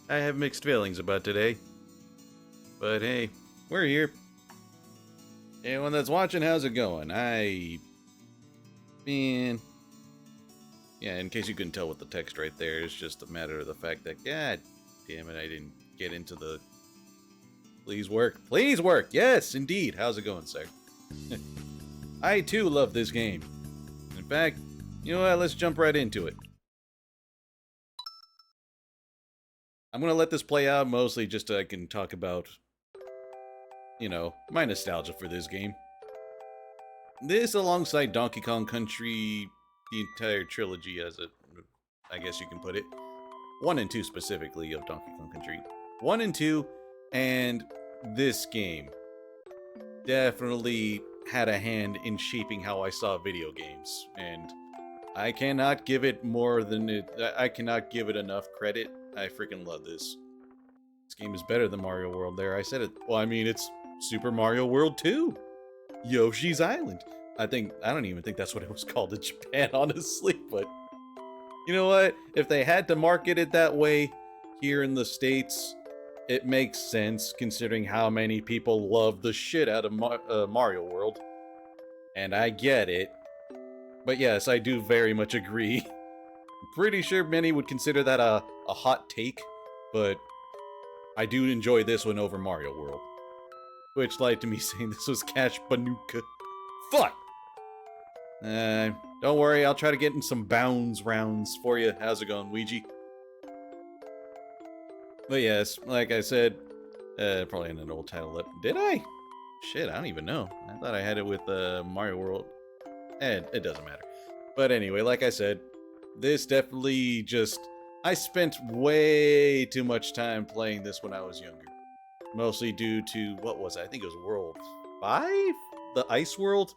I have mixed feelings about today. But hey, we're here. Anyone that's watching, how's it going? Man... Yeah, in case you couldn't tell with the text right there, it's just a matter of the fact that, god damn it, I didn't get into the... Please work. Please work! Yes, indeed. How's it going, sir? I, too, love this game. In fact, you know what? Let's jump right into it. I'm gonna let this play out mostly just so I can talk about, you know, my nostalgia for this game. This alongside Donkey Kong Country, the entire trilogy as it, I guess you can put it. 1 and 2 specifically of Donkey Kong Country. 1 and 2, and this game definitely had a hand in shaping how I saw video games. And I cannot give it more than it, I cannot give it enough credit. I freaking love this. This game is better than Mario World there. I said it. Well, I mean, it's Super Mario World 2. Yoshi's Island. I don't even think that's what it was called in Japan, honestly, but... You know what? If they had to market it that way here in the States, it makes sense, considering how many people love the shit out of Mario World. And I get it. But yes, I do very much agree. Pretty sure many would consider that a hot take, but I do enjoy this one over Mario World. Which led to me saying this was Cash Banuka. Fuck! Don't worry, I'll try to get in some bounds rounds for you. How's it going, Luigi? But yes, like I said, probably in an old title. Did I? Shit, I don't even know. I thought I had it with Mario World. It doesn't matter. But anyway, like I said, this definitely just... I spent way too much time playing this when I was younger. Mostly due to, what was it? I think it was World 5? The Ice World?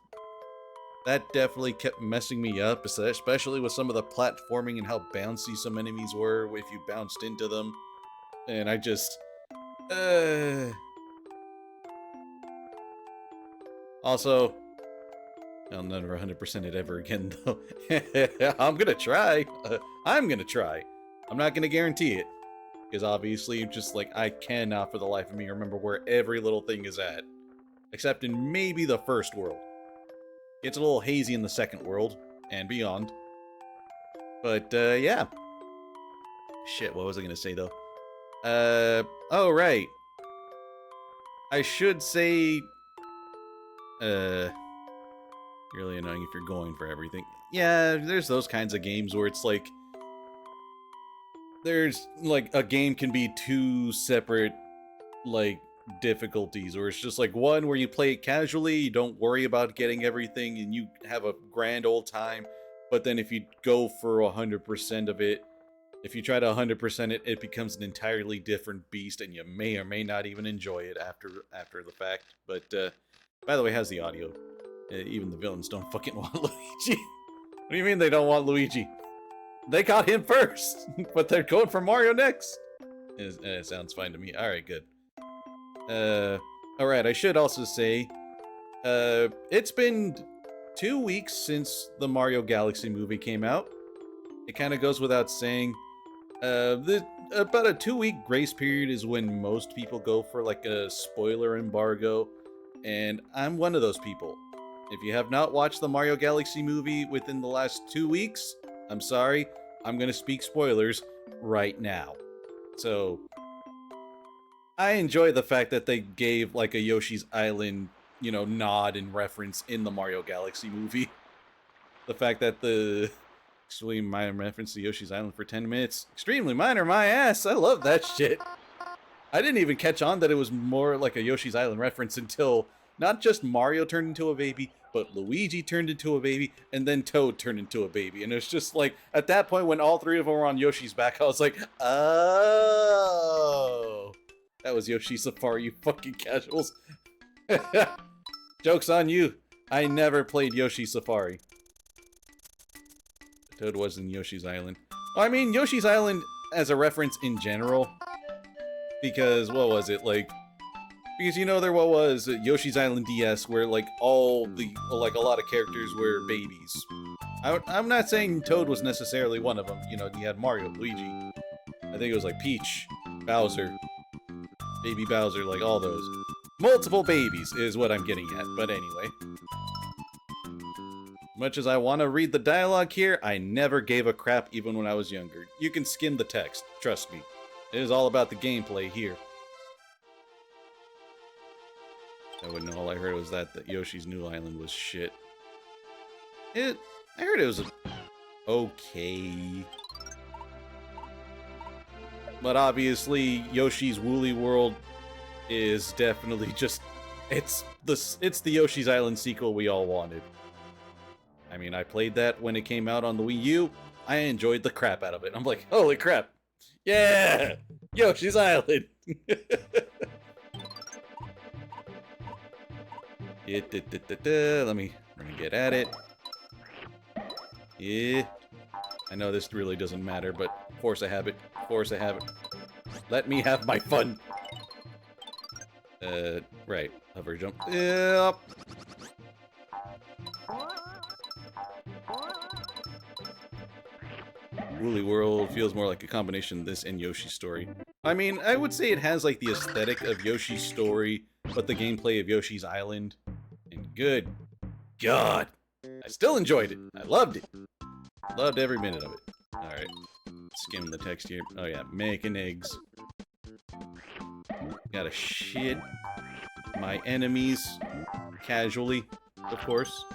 That definitely kept messing me up, especially with some of the platforming and how bouncy some enemies were if you bounced into them. And I just... Also, I'll never 100% it ever again, though. I'm gonna try. I'm gonna try. I'm not gonna guarantee it. Because obviously, just like, I cannot for the life of me remember where every little thing is at. Except in maybe the first world. It's a little hazy in the second world, and beyond. But, yeah. Shit, what was I gonna say, though? Oh, right. I should say... really annoying if you're going for everything. Yeah, there's those kinds of games where it's like... There's, like, a game can be two separate, like, difficulties, or it's just like one where you play it casually, you don't worry about getting everything, and you have a grand old time. But then if you go for 100% of it, if you try to 100% it, it becomes an entirely different beast, and you may or may not even enjoy it after the fact. But by the way, how's the audio? Even the villains don't fucking want Luigi. What do you mean they don't want Luigi? They got him first, but they're going for Mario next. It sounds fine to me. All right, good. Alright, I should also say, it's been 2 weeks since the Mario Galaxy movie came out. It kind of goes without saying. About a 2-week grace period is when most people go for like a spoiler embargo, and I'm one of those people. If you have not watched the Mario Galaxy movie within the last 2 weeks, I'm sorry, I'm gonna speak spoilers right now. So... I enjoy the fact that they gave, like, a Yoshi's Island, you know, nod and reference in the Mario Galaxy movie. The fact that the extremely minor reference to Yoshi's Island for 10 minutes. Extremely minor, my ass! I love that shit! I didn't even catch on that it was more like a Yoshi's Island reference until not just Mario turned into a baby, but Luigi turned into a baby, and then Toad turned into a baby. And it was just like, at that point when all three of them were on Yoshi's back, I was like, oh... That was Yoshi Safari, you fucking casuals. Joke's on you. I never played Yoshi Safari. Toad was in Yoshi's Island. Well, I mean, Yoshi's Island as a reference in general. Because, what was it, like... Because, you know, there was Yoshi's Island DS, where, like, a lot of characters were babies. I'm not saying Toad was necessarily one of them. You know, you had Mario, Luigi. I think it was, like, Peach. Bowser. Baby Bowser, like all those. Multiple babies is what I'm getting at, but anyway. Much as I want to read the dialogue here, I never gave a crap even when I was younger. You can skim the text, trust me. It is all about the gameplay here. I wouldn't know, all I heard was that Yoshi's New Island was shit. I heard it was okay. But obviously, Yoshi's Woolly World is definitely just... It's the Yoshi's Island sequel we all wanted. I mean, I played that when it came out on the Wii U. I enjoyed the crap out of it. I'm like, holy crap. Yeah! Yoshi's Island! Let me get at it. Yeah. I know this really doesn't matter, but force a habit. Force a habit. Let me have my fun. Right. Hover jump. Yep. Woolly World feels more like a combination of this and Yoshi's story. I mean, I would say it has like the aesthetic of Yoshi's story, but the gameplay of Yoshi's Island. And good God, I still enjoyed it. I loved it. Loved every minute of it. Alright. Skim the text here. Oh yeah, making eggs. Gotta shit my enemies casually, of course.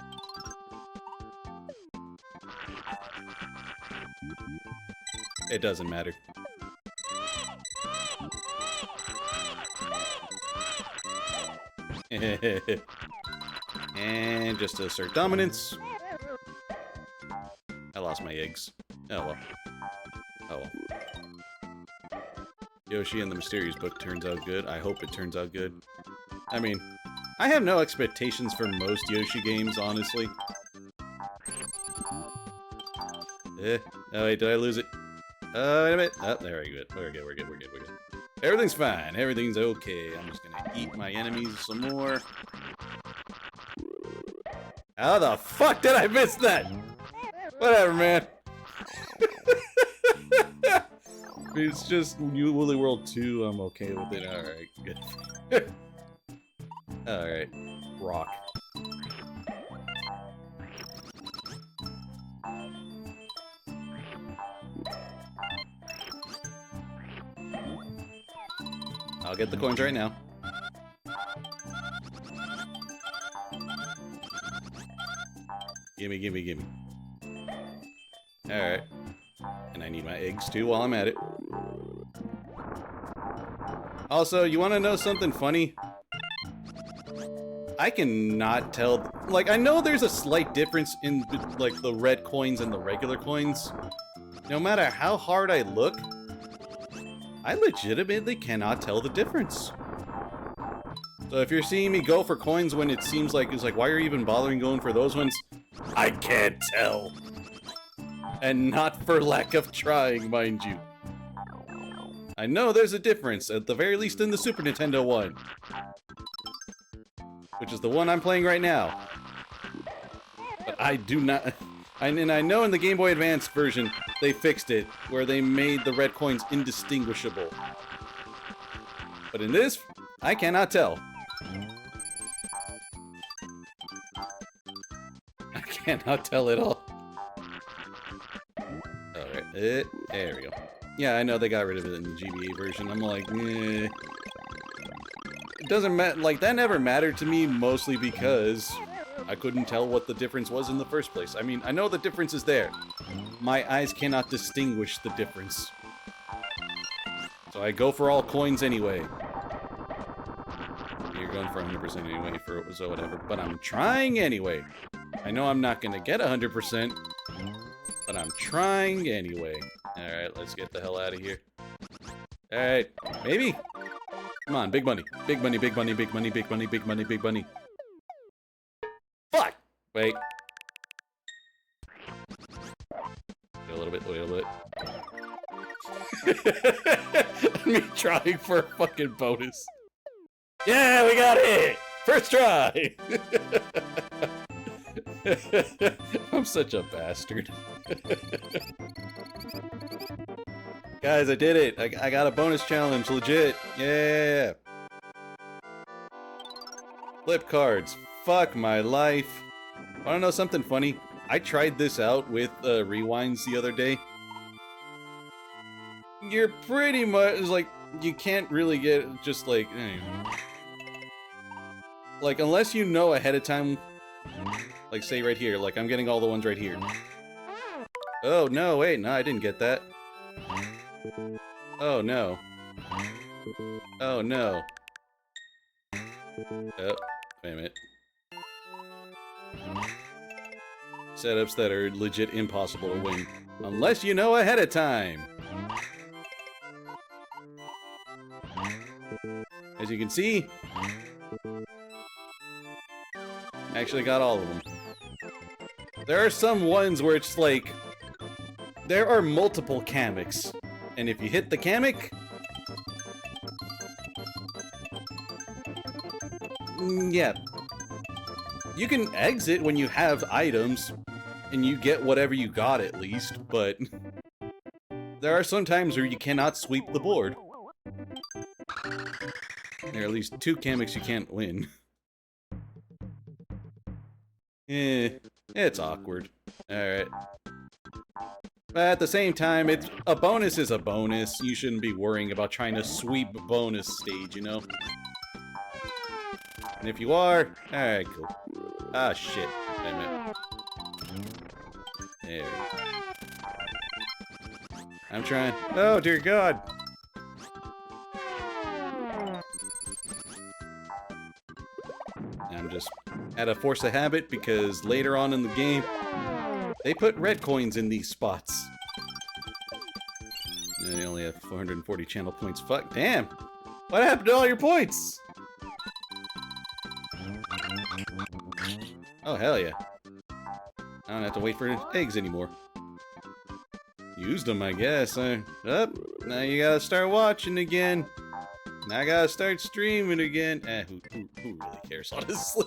It doesn't matter. And just to assert dominance. I lost my eggs. Oh well. Oh well. Yoshi and the Mysterious Book turns out good. I hope it turns out good. I mean, I have no expectations for most Yoshi games, honestly. Oh wait, did I lose it? Wait a minute. Oh, there we go. We're good. Everything's fine. Everything's okay. I'm just gonna eat my enemies some more. How the fuck did I miss that? Whatever, man. It's just New Woolly World 2. I'm okay with it. Alright, good. Alright. Rock. I'll get the coins right now. Gimme. Alright. And I need my eggs too while I'm at it. Also, you wanna know something funny? I cannot tell... Like, I know there's a slight difference in, like, the red coins and the regular coins. No matter how hard I look, I legitimately cannot tell the difference. So if you're seeing me go for coins when it seems like, it's like, why are you even bothering going for those ones? I can't tell. And not for lack of trying, mind you. I know there's a difference, at the very least in the Super Nintendo one. Which is the one I'm playing right now. But I do not... And I know in the Game Boy Advance version, they fixed it, where they made the red coins indistinguishable. But in this, I cannot tell. I cannot tell at all. Alright, there we go. Yeah, I know they got rid of it in the GBA version. I'm like, eh. It doesn't matter, like, that never mattered to me, mostly because I couldn't tell what the difference was in the first place. I mean, I know the difference is there. My eyes cannot distinguish the difference. So I go for all coins anyway. You're going for 100% anyway, so whatever. But I'm trying anyway. I know I'm not going to get 100%, but I'm trying anyway. Alright, let's get the hell out of here. Alright, maybe? Come on, big money. Big money, big money, big money, big money, big money, big money. Fuck! Wait. Wait a little bit, Me trying for a fucking bonus. Yeah, we got it! First try! I'm such a bastard. Guys, I did it. I got a bonus challenge, legit. Yeah. Flip cards. Fuck my life. Wanna know something funny? I tried this out with rewinds the other day. You're pretty much like, you can't really get just like, like unless you know ahead of time, like say right here, like I'm getting all the ones right here. Oh no, wait, no, I didn't get that. Oh no. Oh no. Oh, wait a minute. Setups that are legit impossible to win. Unless you know ahead of time. As you can see, I actually got all of them. There are some ones where it's like, there are multiple Kameks. And if you hit the Kamek, yeah. You can exit when you have items, and you get whatever you got at least, but there are some times where you cannot sweep the board. There are at least 2 Kameks you can't win. It's awkward. Alright. But at the same time, a bonus is a bonus. You shouldn't be worrying about trying to sweep bonus stage, you know? And if you are, alright, cool. Ah, shit. Damn it. There we go. I'm trying. Oh, dear God. I'm just at a force of habit because later on in the game, they put red coins in these spots. And they only have 440 channel points. Fuck, damn. What happened to all your points? Oh, hell yeah. I don't have to wait for eggs anymore. Used them, I guess. Now you gotta start watching again. Now I gotta start streaming again. Who really cares, honestly?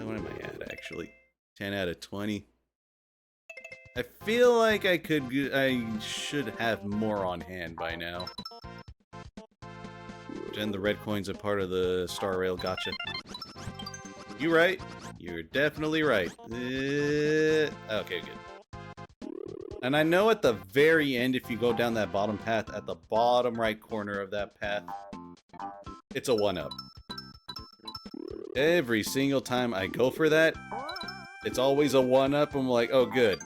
What am I at, actually? 10 out of 20. I feel like I should have more on hand by now. And the red coins are part of the Star Rail gotcha. You right. You're definitely right. Okay, good. And I know at the very end, if you go down that bottom path, at the bottom right corner of that path, it's a 1-up. Every single time I go for that, it's always a 1-up. I'm like, oh good.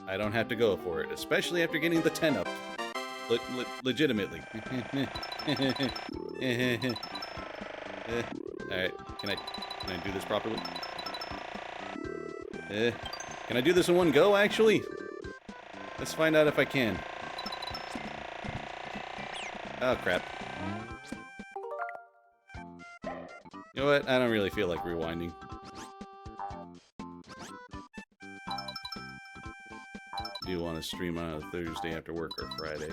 I don't have to go for it, especially after getting the 10-up. Legitimately. Alright, can I do this properly? Can I do this in one go, actually? Let's find out if I can. Oh, crap. You know what? I don't really feel like rewinding. Do you want to stream on a Thursday after work or Friday?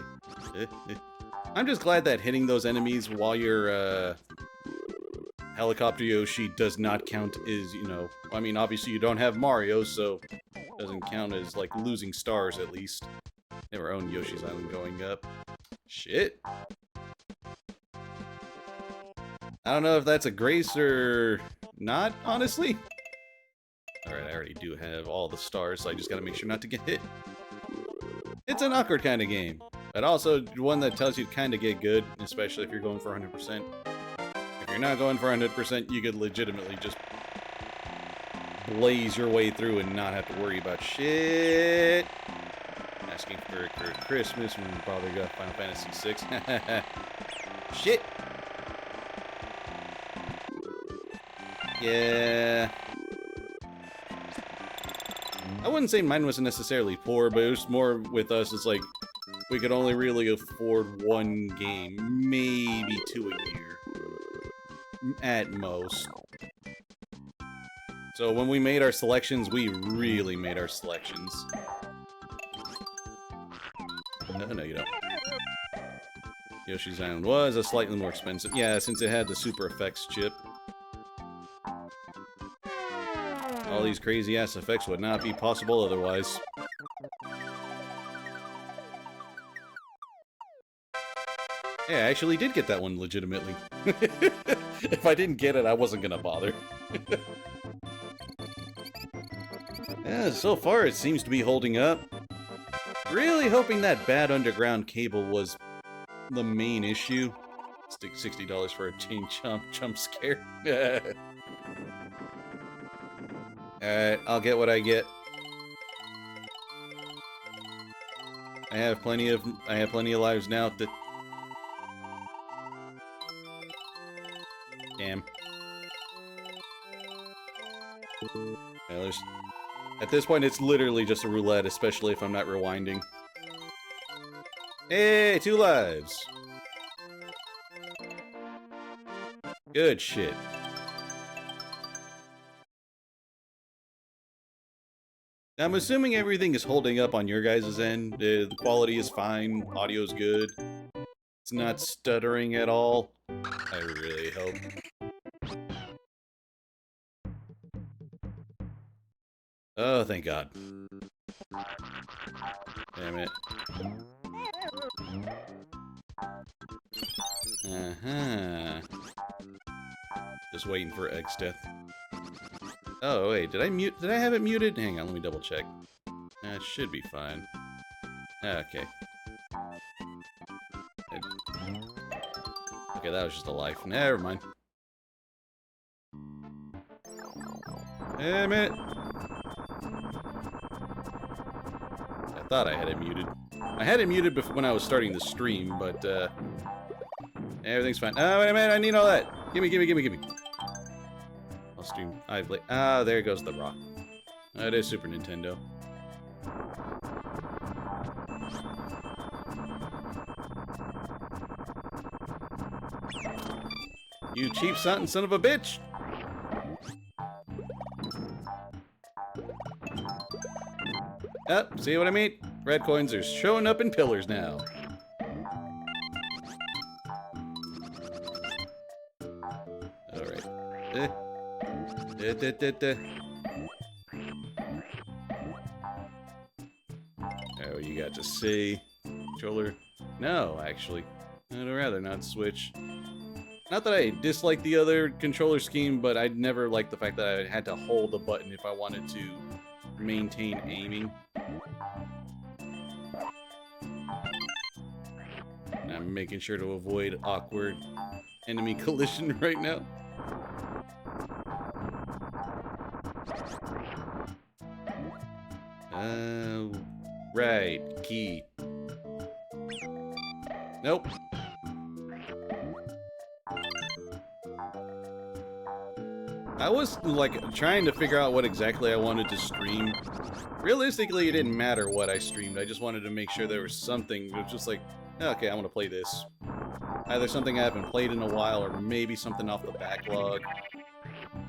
I'm just glad that hitting those enemies while you're, Helicopter Yoshi does not count as, you know... I mean, obviously you don't have Mario, so... it doesn't count as, like, losing stars, at least. Never owned Yoshi's Island going up. Shit. I don't know if that's a grace or not, honestly. Alright, I already do have all the stars, so I just gotta make sure not to get hit. It's an awkward kind of game, but also one that tells you to kind of get good, especially if you're going for 100%. If you're not going for 100%, you could legitimately just blaze your way through and not have to worry about shit. Asking for Christmas when you probably got Final Fantasy VI. Shit. Yeah. I wouldn't say mine wasn't necessarily poor, but it was more with us, it's like, we could only really afford one game, maybe 2 a year. At most. So when we made our selections, we really made our selections. No, you don't. Yoshi's Island was a slightly more expensive. Yeah, since it had the Super Effects chip. All these crazy-ass effects would not be possible otherwise. Yeah, I actually did get that one legitimately. If I didn't get it, I wasn't gonna bother. Yeah, so far it seems to be holding up. Really hoping that bad underground cable was the main issue. Stick $60 for a chain jump scare. Alright, I'll get what I get. I have plenty of lives now. Damn. Yeah, at this point, it's literally just a roulette, especially if I'm not rewinding. Hey, 2 lives. Good shit. I'm assuming everything is holding up on your guys' end. The quality is fine, audio's good. It's not stuttering at all. I really hope. Oh, thank God. Damn it. Uh-huh. Just waiting for Egg's death. Oh, wait, did I have it muted? Hang on, let me double check. That should be fine. Okay. Okay, that was just a life. Never mind. Damn it! I thought I had it muted. I had it muted before when I was starting the stream, but everything's fine. Oh, wait a minute, I need all that. Gimme. I'll stream. Ah, there goes the rock. It is Super Nintendo. You cheap son of a bitch! See what I mean? Red coins are showing up in pillars now. Alright. Oh, you got to see. Controller? No, actually. I'd rather not switch. Not that I dislike the other controller scheme, but I'd never liked the fact that I had to hold the button if I wanted to maintain aiming. And I'm making sure to avoid awkward enemy collision right now. Right. Key. Nope. I was, like, trying to figure out what exactly I wanted to stream. Realistically, it didn't matter what I streamed. I just wanted to make sure there was something. It was just like, okay, I want to play this. Either something I haven't played in a while, or maybe something off the backlog.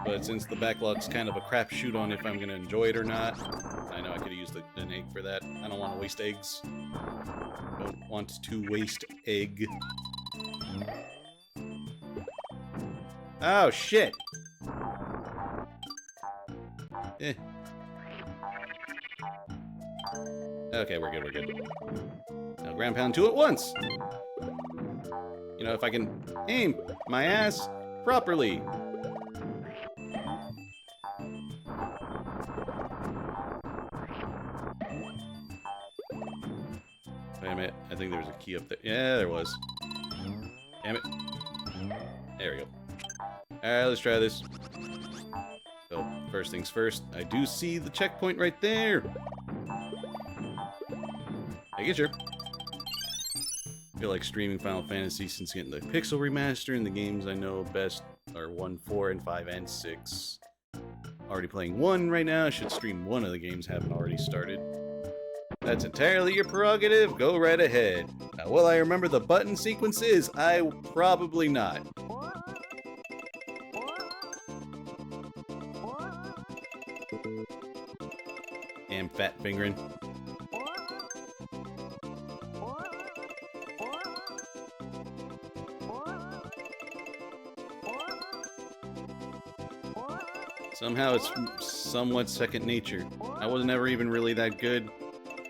But since the backlog's kind of a crapshoot on if I'm going to enjoy it or not, I know I could have used an egg for that. I don't want to waste eggs. Don't want to waste egg. Oh, shit! Eh. Okay, we're good. Now ground pound 2 at once! You know, if I can aim my ass properly. Wait a minute, I think there was a key up there. Yeah, there was. Damn it. There we go. Alright, let's try this. So, first things first, I do see the checkpoint right there. Making sure. I feel like streaming Final Fantasy since getting the Pixel Remaster, and the games I know best are 1, 4, and 5, and 6. Already playing 1 right now. I should stream one of the games, haven't already started. That's entirely your prerogative. Go right ahead. Now, will I remember the button sequences? Probably not. Damn fat fingering. Somehow it's somewhat second nature. I was never even really that good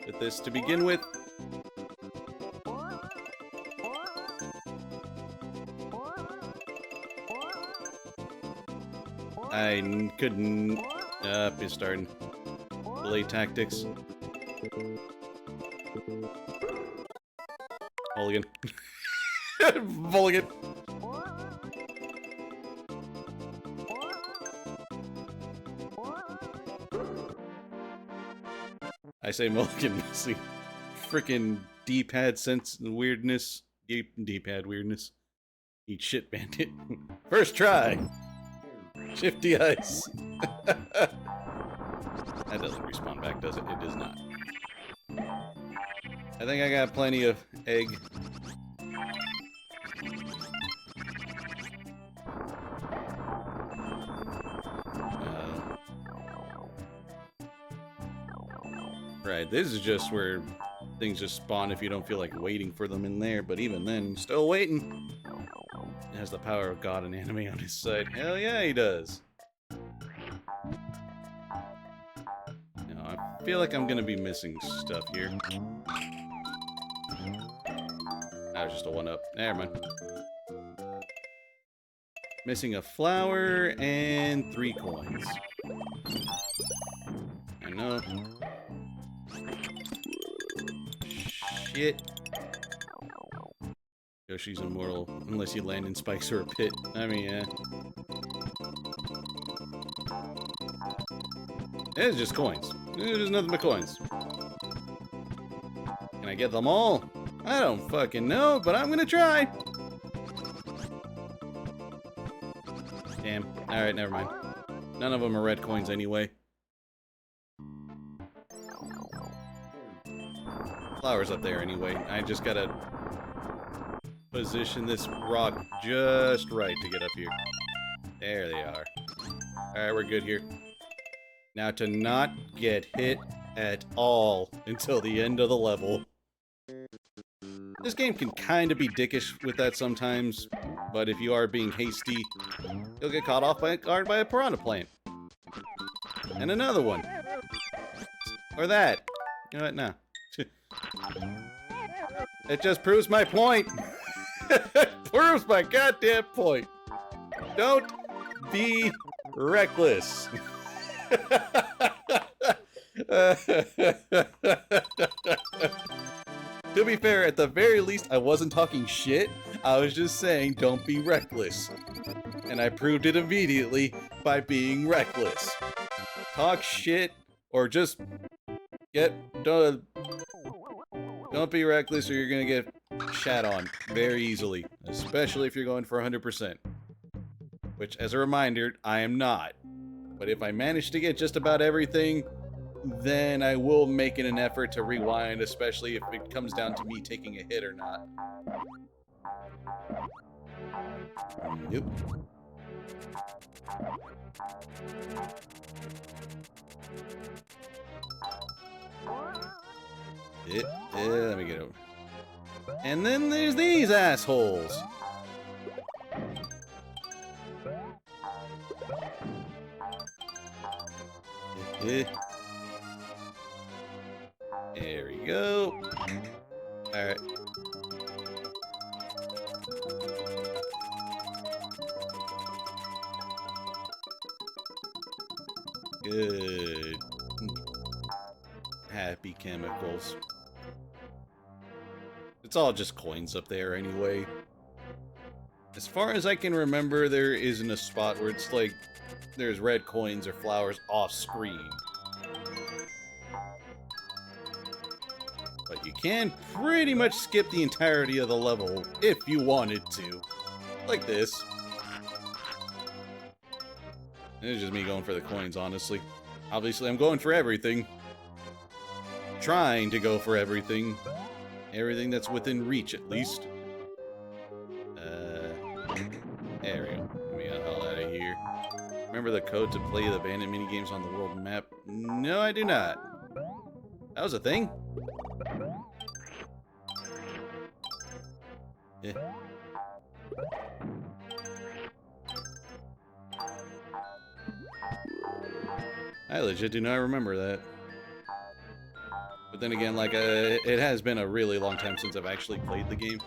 at this to begin with. Couldn't. It's starting. Delay tactics. Mulligan. Mulligan. I say mulligan missing. Frickin' D-pad sense and weirdness. D-pad weirdness. Eat shit, bandit. First try. Shifty ice. That doesn't respawn back, does it? It does not. I think I got plenty of egg. Right, this is just where things just spawn if you don't feel like waiting for them in there, but even then, still waiting. He has the power of God and anime on his side. Hell yeah, he does. No, I feel like I'm gonna be missing stuff here. That was just a one-up. Never mind. Missing a flower and 3 coins. I know. Shit. Yoshi's immortal unless you land in spikes or a pit. I mean, yeah. It's just coins. There's nothing but coins. Can I get them all? I don't fucking know, but I'm gonna try. Damn. Alright, never mind. None of them are red coins anyway. Flowers up there anyway. I just gotta position this rock just right to get up here. There they are. Alright, we're good here. Now to not get hit at all until the end of the level. This game can kind of be dickish with that sometimes, but if you are being hasty, you'll get caught off by guard by a piranha plant. And another one. Or that. You know what? No. It just proves my point. It proves my goddamn point. Don't be reckless. To be fair, at the very least, I wasn't talking shit. I was just saying, don't be reckless. And I proved it immediately by being reckless. Talk shit, or just don't be reckless or you're gonna get shat on very easily. Especially if you're going for 100%. Which, as a reminder, I am not. But if I manage to get just about everything, then I will make it an effort to rewind, especially if it comes down to me taking a hit or not. Yep. Let me get over. And then there's these assholes. There we go. Alright. Good. Happy chemicals. It's all just coins up there anyway. As far as I can remember, there isn't a spot where it's like there's red coins or flowers off screen. But you can pretty much skip the entirety of the level if you wanted to. Like this. It's just me going for the coins, honestly. Obviously, I'm going for everything. Trying to go for everything. Everything that's within reach, at least. There we go. Let me get the hell out of here. Remember the code to play the bandit minigames on the world map? No, I do not. That was a thing? Yeah. I legit do not remember that. But then again, like, it has been a really long time since I've actually played the game.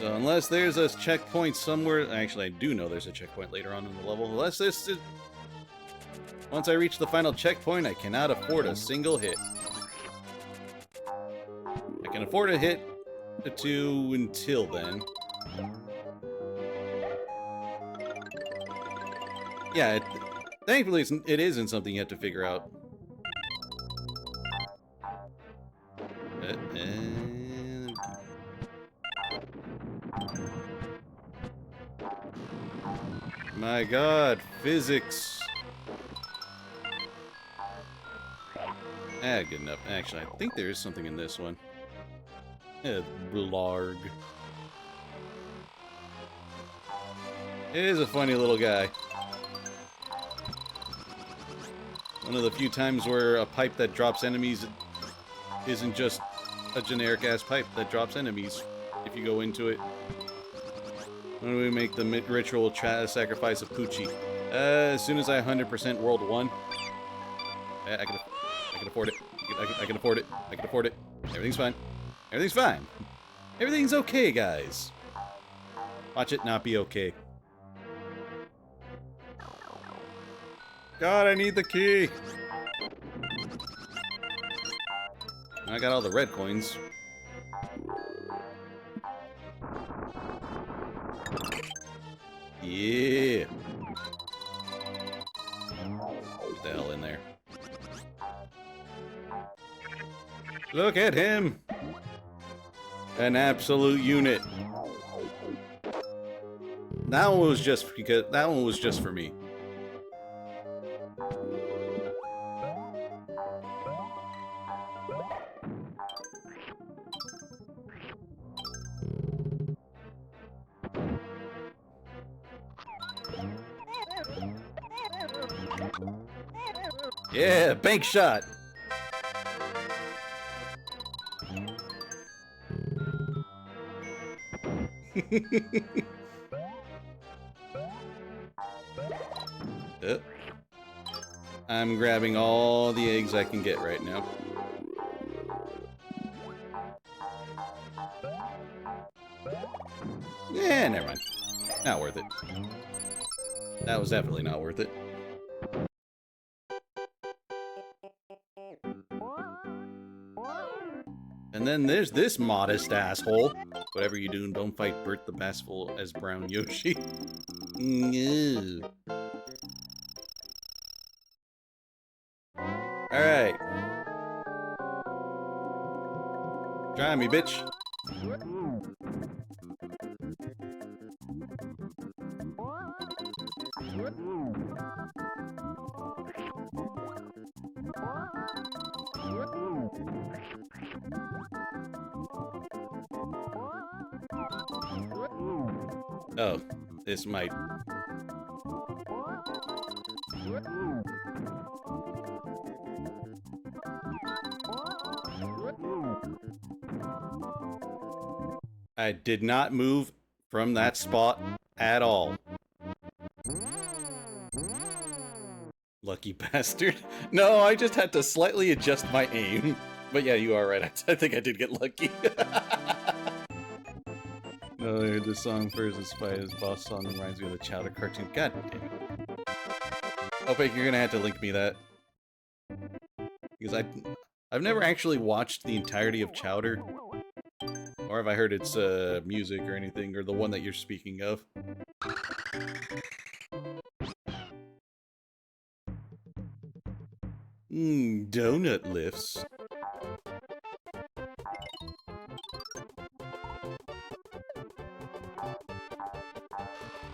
So unless there's a checkpoint somewhere... Actually, I do know there's a checkpoint later on in the level. Unless this is... Once I reach the final checkpoint, I cannot afford a single hit. I can afford a hit or two until then. Yeah, thankfully it isn't something you have to figure out. My god, physics. Good enough. Actually, I think there is something in this one. Blarg. It is a funny little guy. One of the few times where a pipe that drops enemies isn't just a generic-ass pipe that drops enemies if you go into it. When do we make the ritual sacrifice of Poochie? As soon as I 100% World 1. I can afford it. I can afford it. I can afford it. Everything's fine. Everything's fine. Everything's okay, guys. Watch it not be okay. God, I need the key. I got all the red coins. Yeah. What the hell in there? Look at him. An absolute unit. That one was just for me. Yeah, bank shot. I'm grabbing all the eggs I can get right now. Yeah, never mind. Not worth it. That was definitely not worth it. And then there's this modest asshole. Whatever you do, don't fight Bert the Bastful as Brown Yoshi. No. Alright. Try me, bitch. Oh, this might... I did not move from that spot at all. Lucky bastard. No, I just had to slightly adjust my aim. But yeah, you are right. I think I did get lucky. No, I heard this song first. It's by his boss song. Reminds me of the Chowder cartoon. God damn it. Oh, wait, you're gonna have to link me that. Because I've never actually watched the entirety of Chowder. Or have I heard its music or anything, or the one that you're speaking of? Donut lifts.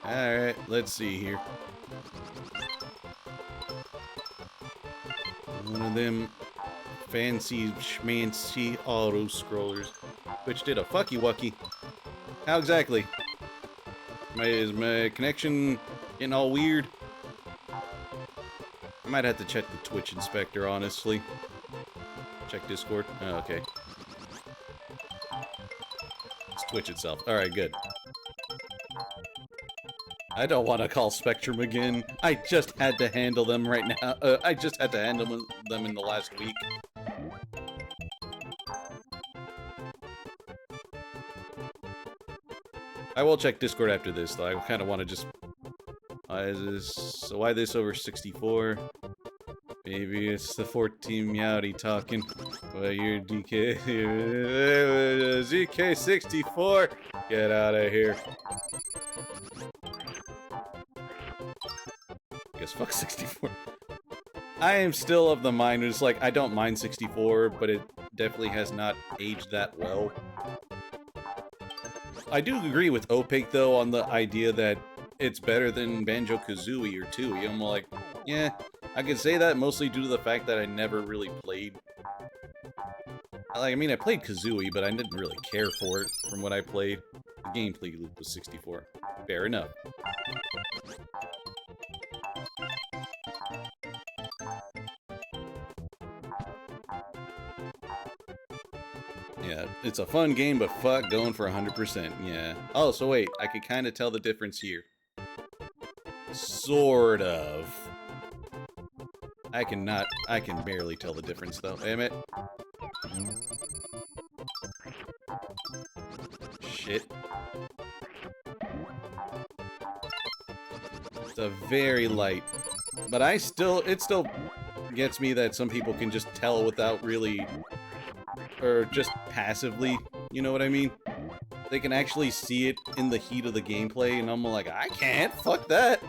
Alright, let's see here. One of them fancy schmancy auto-scrollers. Which did a fucky-wucky. How exactly? Is my connection getting all weird? I might have to check the Twitch inspector, honestly. Check Discord. Oh, okay. It's Twitch itself. Alright, good. I don't want to call Spectrum again. I just had to handle them right now. I just had to handle them in the last week. I will check Discord after this, though. I kind of want to just... why this over 64? Maybe it's the 14 Meowdy talking. Well, you're DK... ZK64! Get out of here. I guess fuck 64. I am still of the mind, it's like, I don't mind 64, but it definitely has not aged that well. I do agree with Opaque, though, on the idea that it's better than Banjo-Kazooie or 2. I'm like, yeah, I can say that mostly due to the fact that I never really played... Like, I mean, I played Kazooie, but I didn't really care for it from what I played. The gameplay loop was 64. Fair enough. Yeah, it's a fun game, but fuck, going for 100%, yeah. Oh, so wait, I can kind of tell the difference here. Sort of. I can barely tell the difference, though. Damn it. Shit. It's a very light. But it still gets me that some people can just tell without really... Or just passively, you know what I mean? They can actually see it in the heat of the gameplay, and I'm like, I can't, fuck that!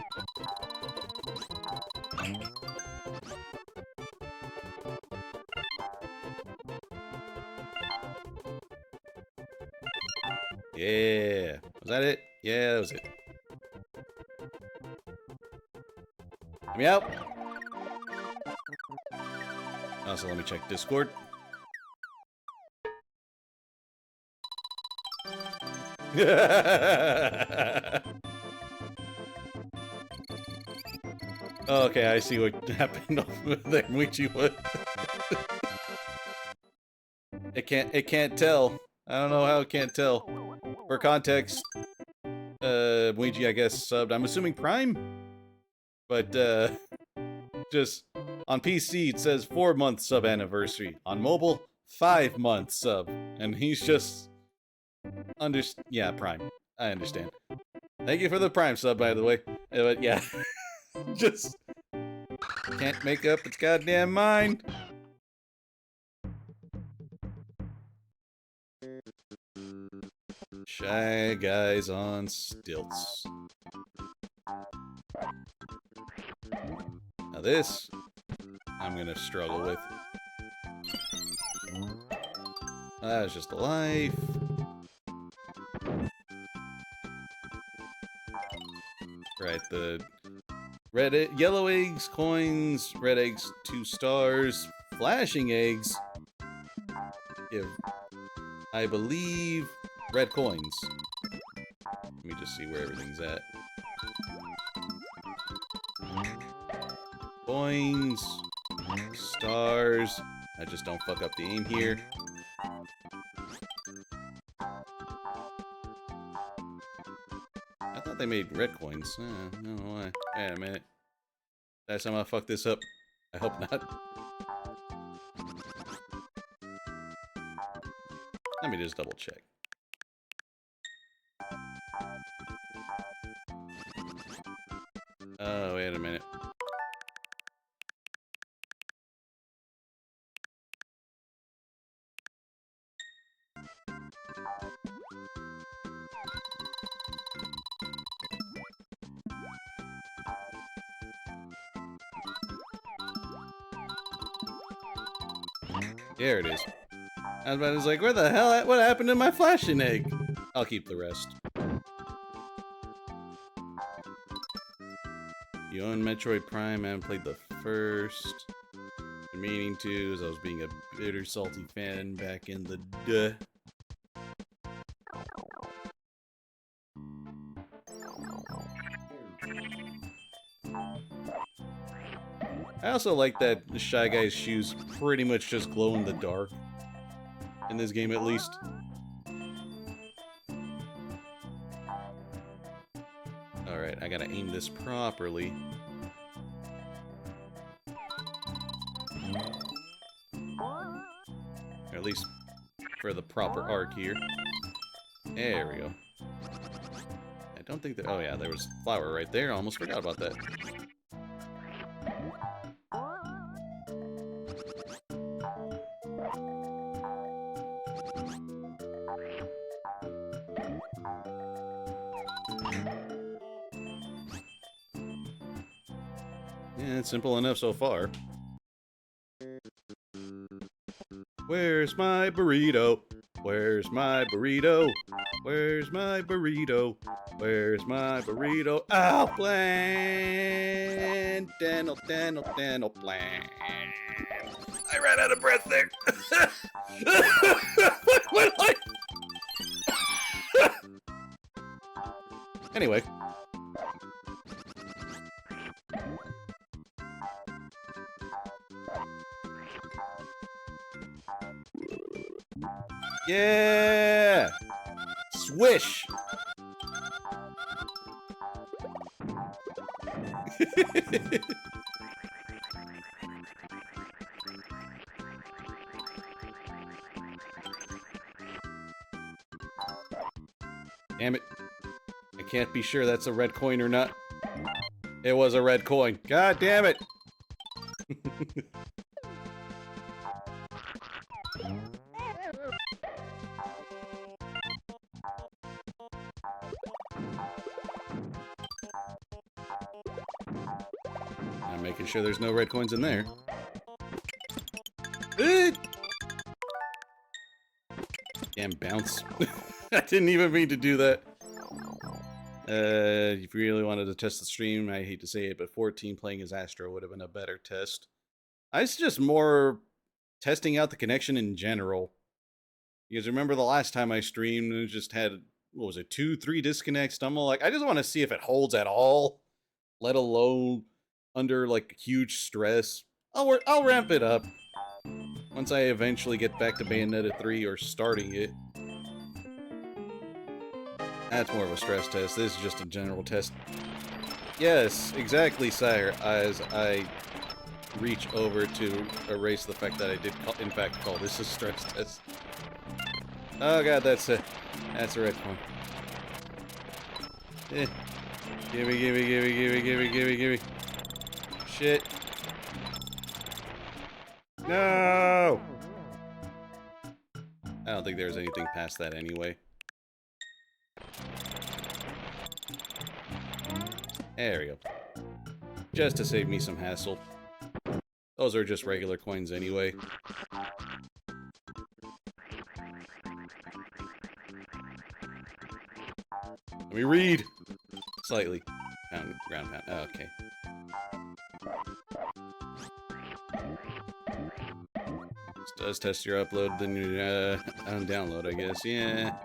Yeah. Was that it? Yeah, that was it. Let me out! Also, let me check Discord. Okay, I see what happened over there, Muichi. It can't tell. I don't know how it can't tell. For context, Muichi, I guess, subbed. I'm assuming Prime? But, just, on PC it says 4-month sub anniversary. On mobile, 5-month sub. And he's just... Yeah, Prime. I understand. Thank you for the Prime sub, by the way. But yeah, just can't make up its goddamn mind. Shy Guys on stilts. Now this, I'm gonna struggle with. That was just a life. Right, the yellow eggs, coins, red eggs, 2 stars, flashing eggs give, I believe, red coins. Let me just see where everything's at. Coins, stars. I just don't fuck up the aim here. I thought they made red coins. I don't know why. Wait a minute. Last time I fuck this up. I hope not. Let me just double check. Oh, wait a minute. There it is. I was like, where the hell? What happened to my flashing egg? I'll keep the rest. You own Metroid Prime. I haven't played the first. Been meaning to, as I was being a bitter, salty fan back in the duh. I also like that the Shy Guy's shoes pretty much just glow in the dark. In this game, at least. Alright, I gotta aim this properly. Or at least for the proper arc here. There we go. don't think that... Oh, yeah, there was flour right there. I almost forgot about that. Yeah, it's simple enough so far. Where's my burrito? Where's my burrito? Where's my burrito? Where's my burrito? Oh, plan! Daniel, plan. I ran out of breath there. What life? Anyway. Yeah! Swish! Damn it. I can't be sure that's a red coin or not. It was a red coin. God damn it! I'm making sure there's no red coins in there. Damn bounce. I didn't even mean to do that. If you really wanted to test the stream, I hate to say it, but 14 playing as Astro would have been a better test. It's just more testing out the connection in general. Because remember the last time I streamed, it just had, what was it, 2-3 disconnects? I'm like, I just want to see if it holds at all, let alone under like huge stress. I'll ramp it up once I eventually get back to Bayonetta 3 or starting it. That's more of a stress test. This is just a general test. Yes, exactly, sire. As I reach over to erase the fact that I did, in fact, call this a stress test. Oh god, that's a red coin. Gimme. Shit. No! I don't think there's anything past that anyway. There we go. Just to save me some hassle. Those are just regular coins anyway. Let me read! Slightly. Ground pound. Oh, okay. This does test your upload, then you download, I guess. Yeah.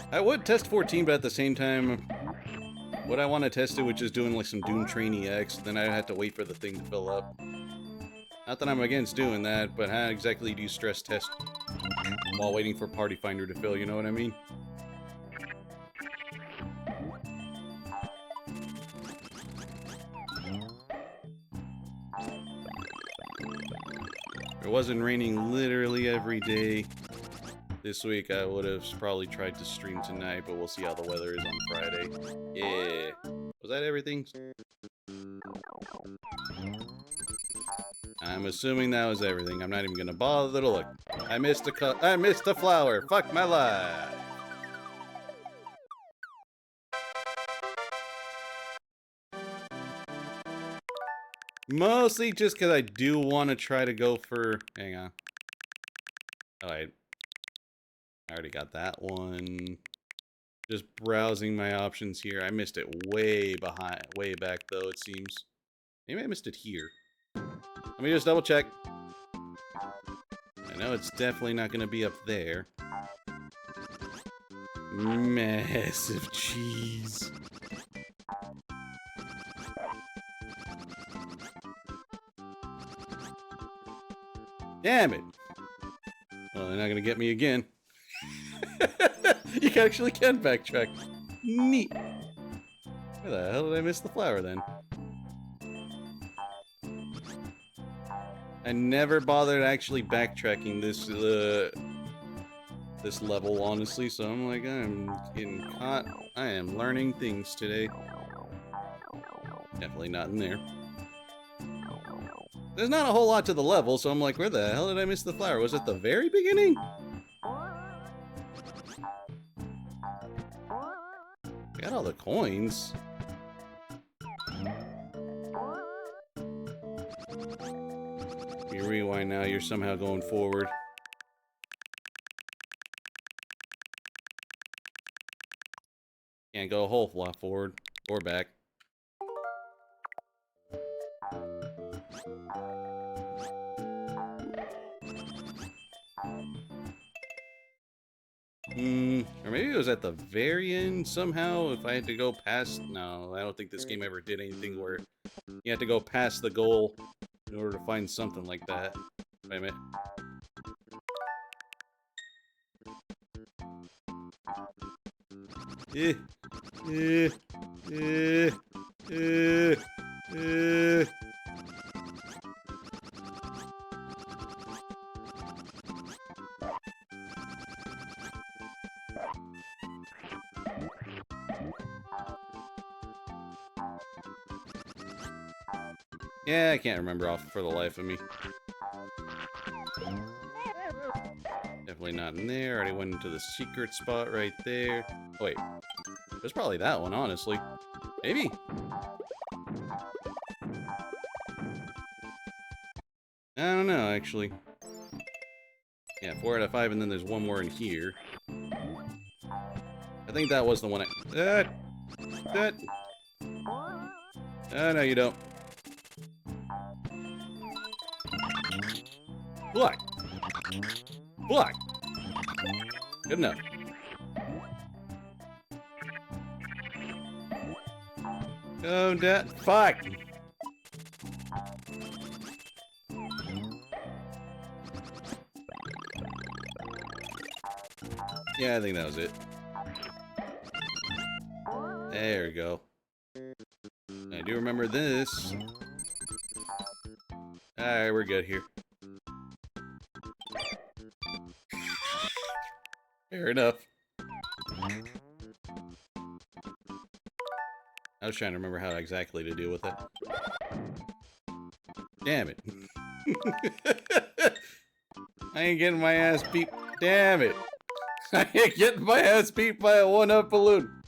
I would test 14, but at the same time, would I want to test it with just doing like some Doom Trainee X? Then I'd have to wait for the thing to fill up. Not that I'm against doing that, but how exactly do you stress test while waiting for Party Finder to fill, you know what I mean? If it wasn't raining literally every day this week, I would have probably tried to stream tonight, but we'll see how the weather is on Friday. Yeah. Was that everything? I'm assuming that was everything. I'm not even gonna bother to look. I missed a flower. Fuck my life. Mostly just because I do want to try to go for... Hang on. Alright. I already got that one. Just browsing my options here. I missed it way back though, it seems. Maybe I missed it here. Let me just double check. I know it's definitely not going to be up there. Massive cheese. Damn it. Well, they're not going to get me again. You actually can backtrack. Neat. Where the hell did I miss the flower then? I never bothered actually backtracking this this level, honestly, so I'm like, I'm getting caught. I am learning things today. Definitely not in there. There's not a whole lot to the level, so I'm like, where the hell did I miss the flower? Was it the very beginning? Got all the coins. You rewind now, you're somehow going forward. Can't go a whole lot forward or back. Or maybe it was at the very end somehow, if I had to go past... No, I don't think this game ever did anything where you had to go past the goal in order to find something like that. Wait a minute. Yeah, I can't remember off for the life of me. Definitely not in there. Already went into the secret spot right there. Oh, wait. It was probably that one, honestly. Maybe. I don't know, actually. Yeah, 4 out of 5, and then there's one more in here. I think that was the one I... Oh, no, you don't. Block! Block! Good enough. Oh, that... Fuck! Yeah, I think that was it. There we go. I do remember this. Alright, we're good here. Fair enough. I was trying to remember how exactly to deal with it. Damn it. I ain't getting my ass beat. Damn it. I ain't getting my ass beat by a 1-up balloon.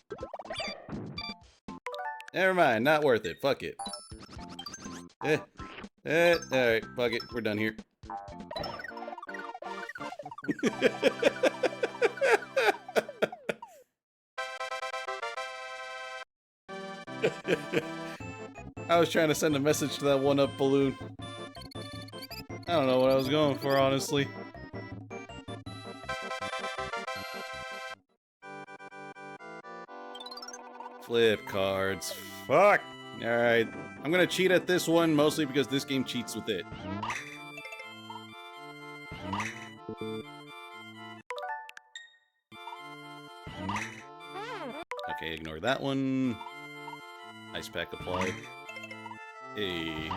Never mind, not worth it. Fuck it. Alright, fuck it. We're done here. I was trying to send a message to that 1-up balloon. I don't know what I was going for, honestly. Flip cards. Fuck! Alright. I'm gonna cheat at this one, mostly because this game cheats with it. Okay, ignore that one. Ice pack applied. Hey.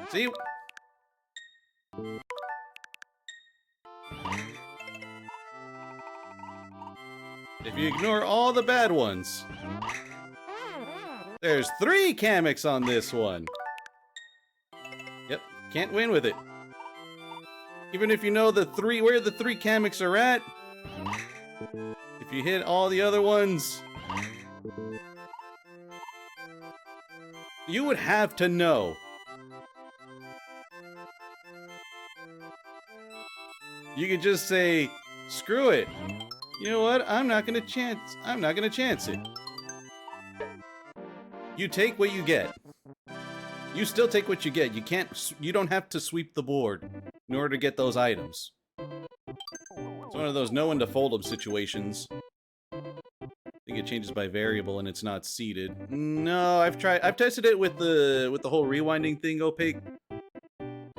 See? If you ignore all the bad ones, there's 3 Kameks on this one. Yep, can't win with it. Even if you know the 3 where the 3 Kameks are at, if you hit all the other ones, you would have to know. You could just say, screw it. You know what? I'm not gonna chance it. You take what you get. You still take what you get. You don't have to sweep the board in order to get those items. It's one of those no one to fold 'em situations. I think it changes by variable and it's not seeded. No, I've tested it with the whole rewinding thing, Opaque.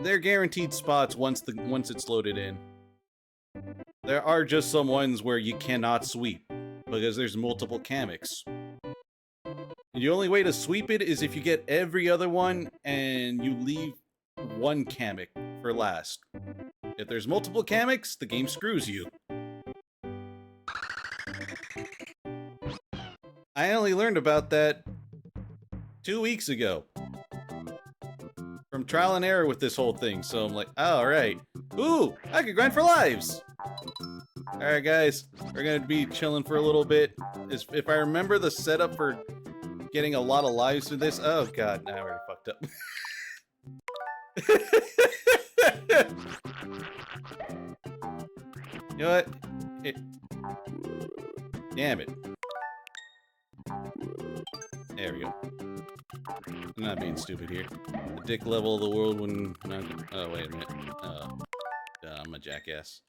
They're guaranteed spots once it's loaded in. There are just some ones where you cannot sweep because there's multiple Kameks. And the only way to sweep it is if you get every other one and you leave one Kamek for last. If there's multiple Kameks, the game screws you. I only learned about that 2 weeks ago. From trial and error with this whole thing, so I'm like, oh, alright. Ooh, I could grind for lives! Alright guys, we're gonna be chilling for a little bit. If I remember the setup for getting a lot of lives through this, oh god, now I already fucked up. You know what? Damn it. There we go. I'm not being stupid here. The dick level of the world when... Oh, wait a minute. I'm a jackass.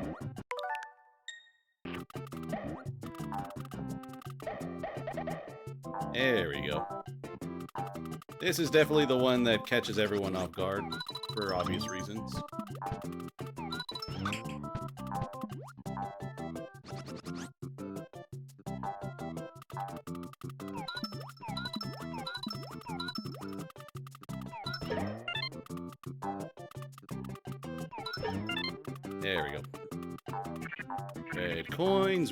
There we go. This is definitely the one that catches everyone off guard, for obvious reasons. There we go.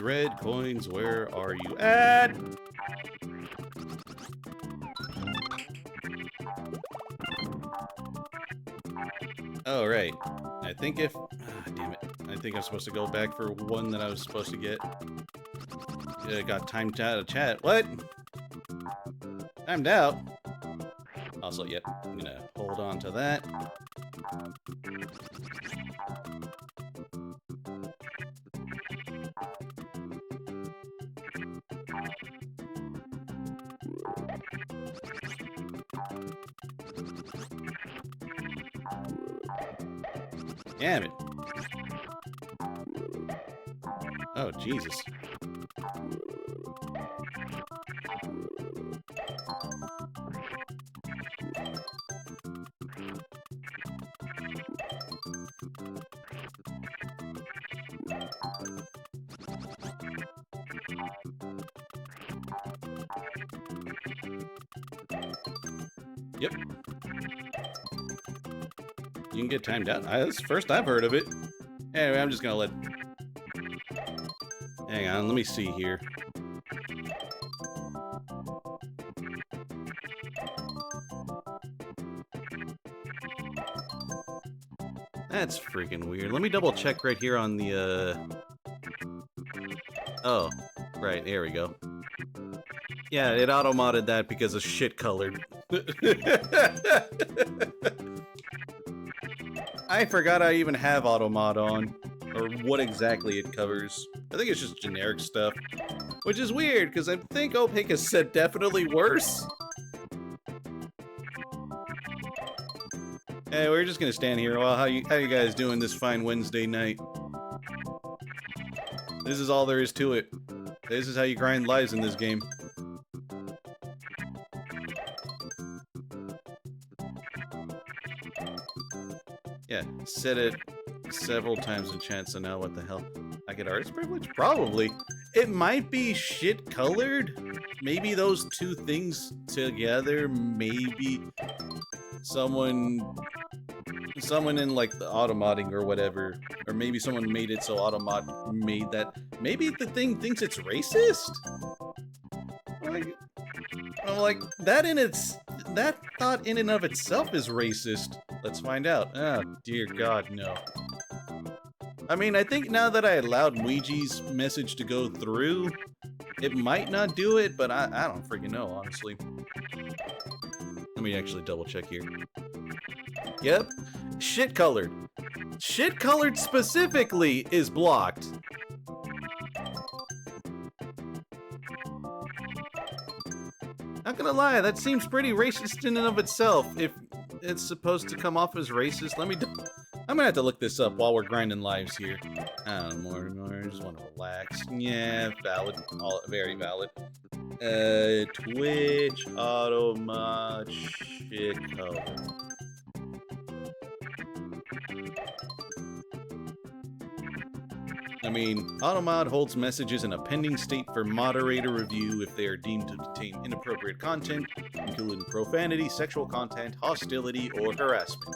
Red coins, where are you at? Oh, right. I think if... damn it. I think I'm supposed to go back for one that I was supposed to get. Got timed out of chat. What? Timed out? Also, yep. I'm gonna hold on to that. Damn it. Oh, Jesus. Yep. You can get timed out. That's the first I've heard of it. Anyway, I'm just gonna let... Hang on, let me see here. That's freaking weird. Let me double check right here on the, Oh, right, there we go. Yeah, it auto-modded that because of shit colored. I forgot I even have auto-mod on, or what exactly it covers. I think it's just generic stuff, which is weird, because I think Opaque has said definitely worse. Hey, we're just gonna stand here. Well, how you guys doing this fine Wednesday night? This is all there is to it. This is how you grind lives in this game. Yeah, said it several times in chat, so now what the hell? I get artist privilege? Probably. It might be shit colored. Maybe those two things together, maybe someone in like the automodding or whatever, or maybe someone made it so automod made that. Maybe the thing thinks it's racist? Like that thought in and of itself is racist. Let's find out. Oh, dear God, no. I mean, I think now that I allowed Luigi's message to go through, it might not do it, but I don't freaking know, honestly. Let me actually double check here. Yep. Shit colored. Shit colored specifically is blocked. Not gonna lie, that seems pretty racist in and of itself. If it's supposed to come off as racist, I'm gonna have to look this up while we're grinding lives here. I don't know, more, I just want to relax. Yeah, valid. All very valid. Twitch, automod, shit color. I mean, Automod holds messages in a pending state for moderator review if they are deemed to contain inappropriate content, including profanity, sexual content, hostility, or harassment.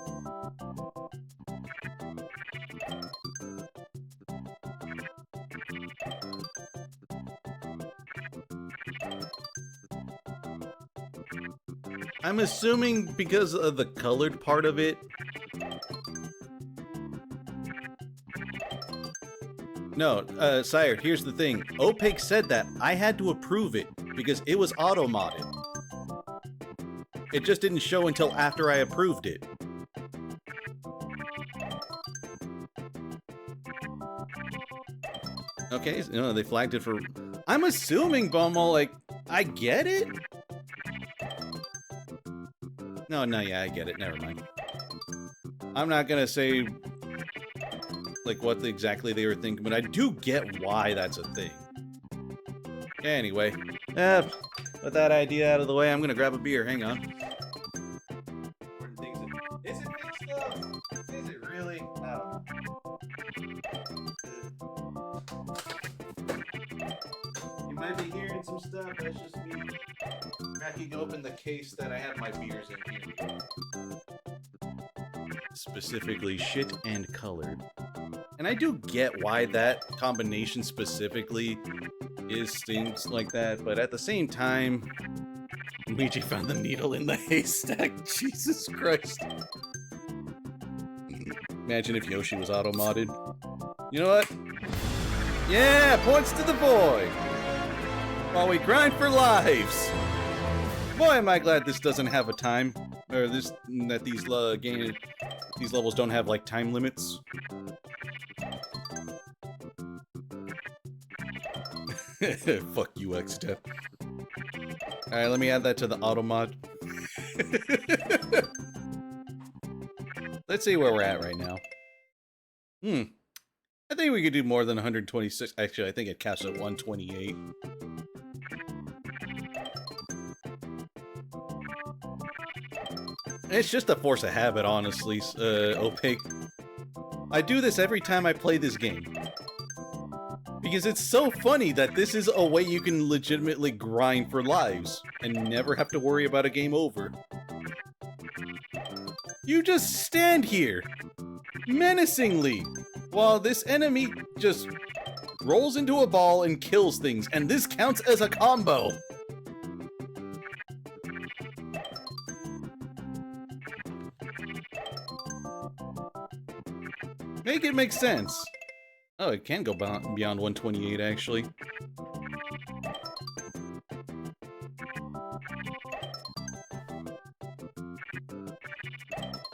I'm assuming because of the colored part of it. No, Sire, here's the thing. Opaque said that I had to approve it because it was auto-modded. It just didn't show until after I approved it. Okay, so, they flagged it for... I'm assuming, Bomo, like, I get it? No, yeah, I get it. Never mind. I'm not gonna say, like, what exactly they were thinking, but I do get why that's a thing. Anyway, with that idea out of the way, I'm gonna grab a beer. Hang on. Is it big stuff? Is it really? No. You might be hearing some stuff. That's just me cracking open the case that I have my beers in here. Specifically, shit and colored. And I do get why that combination specifically is things like that, but at the same time, Luigi found the needle in the haystack. Jesus Christ. Imagine if Yoshi was auto-modded. You know what? Yeah, points to the boy! While we grind for lives! Boy, am I glad this doesn't have a time. Or that these levels don't have, like, time limits. Fuck you, X-Step. Alright, let me add that to the auto mod. Let's see where we're at right now. I think we could do more than 126. Actually, I think it caps at 128. It's just a force of habit, honestly, Opaque. I do this every time I play this game. Because it's so funny that this is a way you can legitimately grind for lives and never have to worry about a game over. You just stand here, menacingly, while this enemy just rolls into a ball and kills things, and this counts as a combo! Make it make sense. Oh, it can go beyond 128, actually.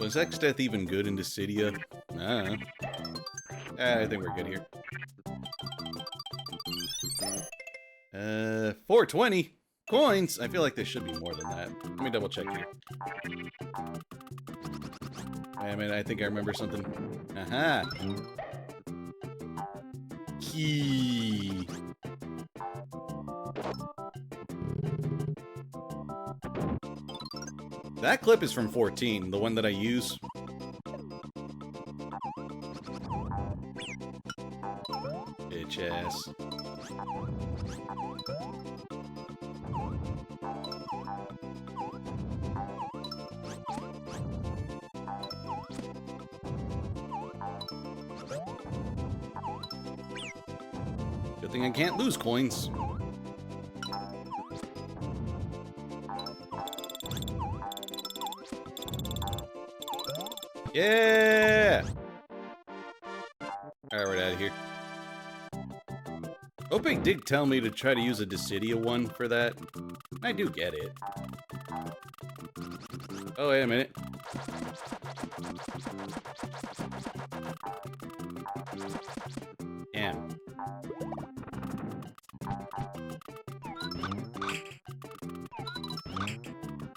Was X-Death even good in Dissidia? Nah. I think we're good here. 420 coins. I feel like there should be more than that. Let me double check here. I mean, I think I remember something. Aha. Key. That clip is from 14, the one that I use. Bitch ass. Good thing I can't lose coins. Yeah! Alright, we're out of here. Opaque did tell me to try to use a Dissidia one for that. I do get it. Oh, wait a minute. Damn.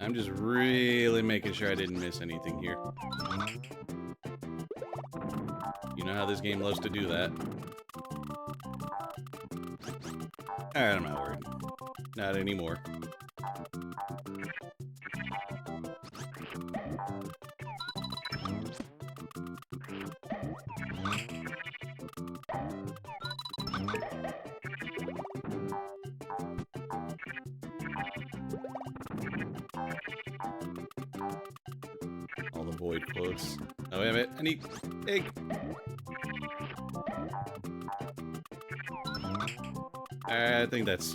I'm just really making sure I didn't miss anything here. You know how this game loves to do that. Alright, I'm not worried. Not anymore. void quotes. Oh, wait a minute. I need egg. I think that's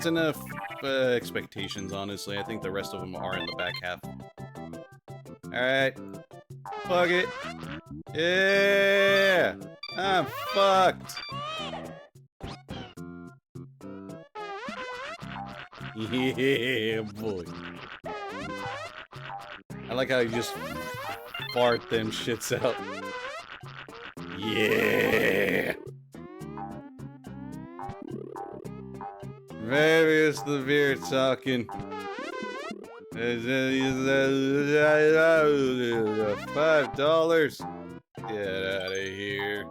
enough expectations, honestly. I think the rest of them are in the back half. Alright. Fuck it. Yeah! I'm fucked. Yeah, boy. I like how you just fart them shits out. Yeah! Maybe it's the beer talking. $5. Get out of here.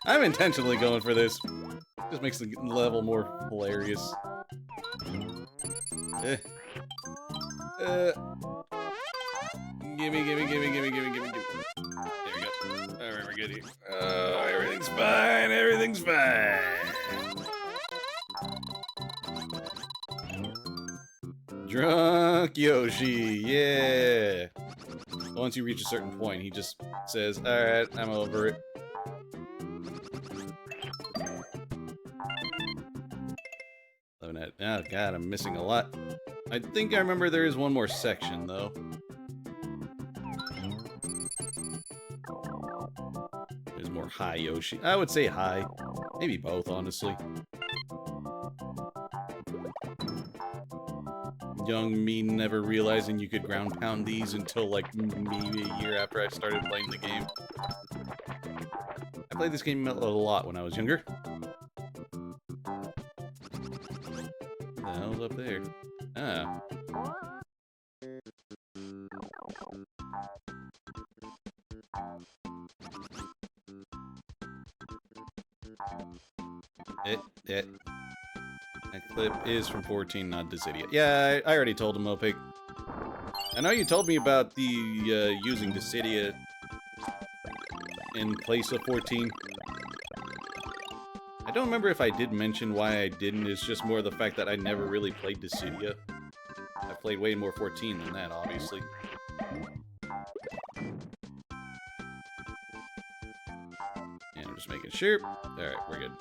I'm intentionally going for this. Just makes the level more hilarious. Gimme. There we go. Alright, we're good here. Oh, everything's fine. Everything's fine. Drunk Yoshi, yeah. Once you reach a certain point, he just says, alright, I'm over it. Oh god, I'm missing a lot. I think I remember there is one more section, though. There's more high Yoshi. I would say high. Maybe both, honestly. Young me never realizing you could ground pound these until like maybe a year after I started playing the game. I played this game a lot when I was younger. What the hell's up there? Ah. That clip is from 14, not Dissidia. Yeah, I already told him, Mopig. I know you told me about the using Dissidia in place of 14. I don't remember if I did mention why I didn't. It's just more the fact that I never really played Dissidia. I played way more 14 than that, obviously. And I'm just making sure. Alright, we're good.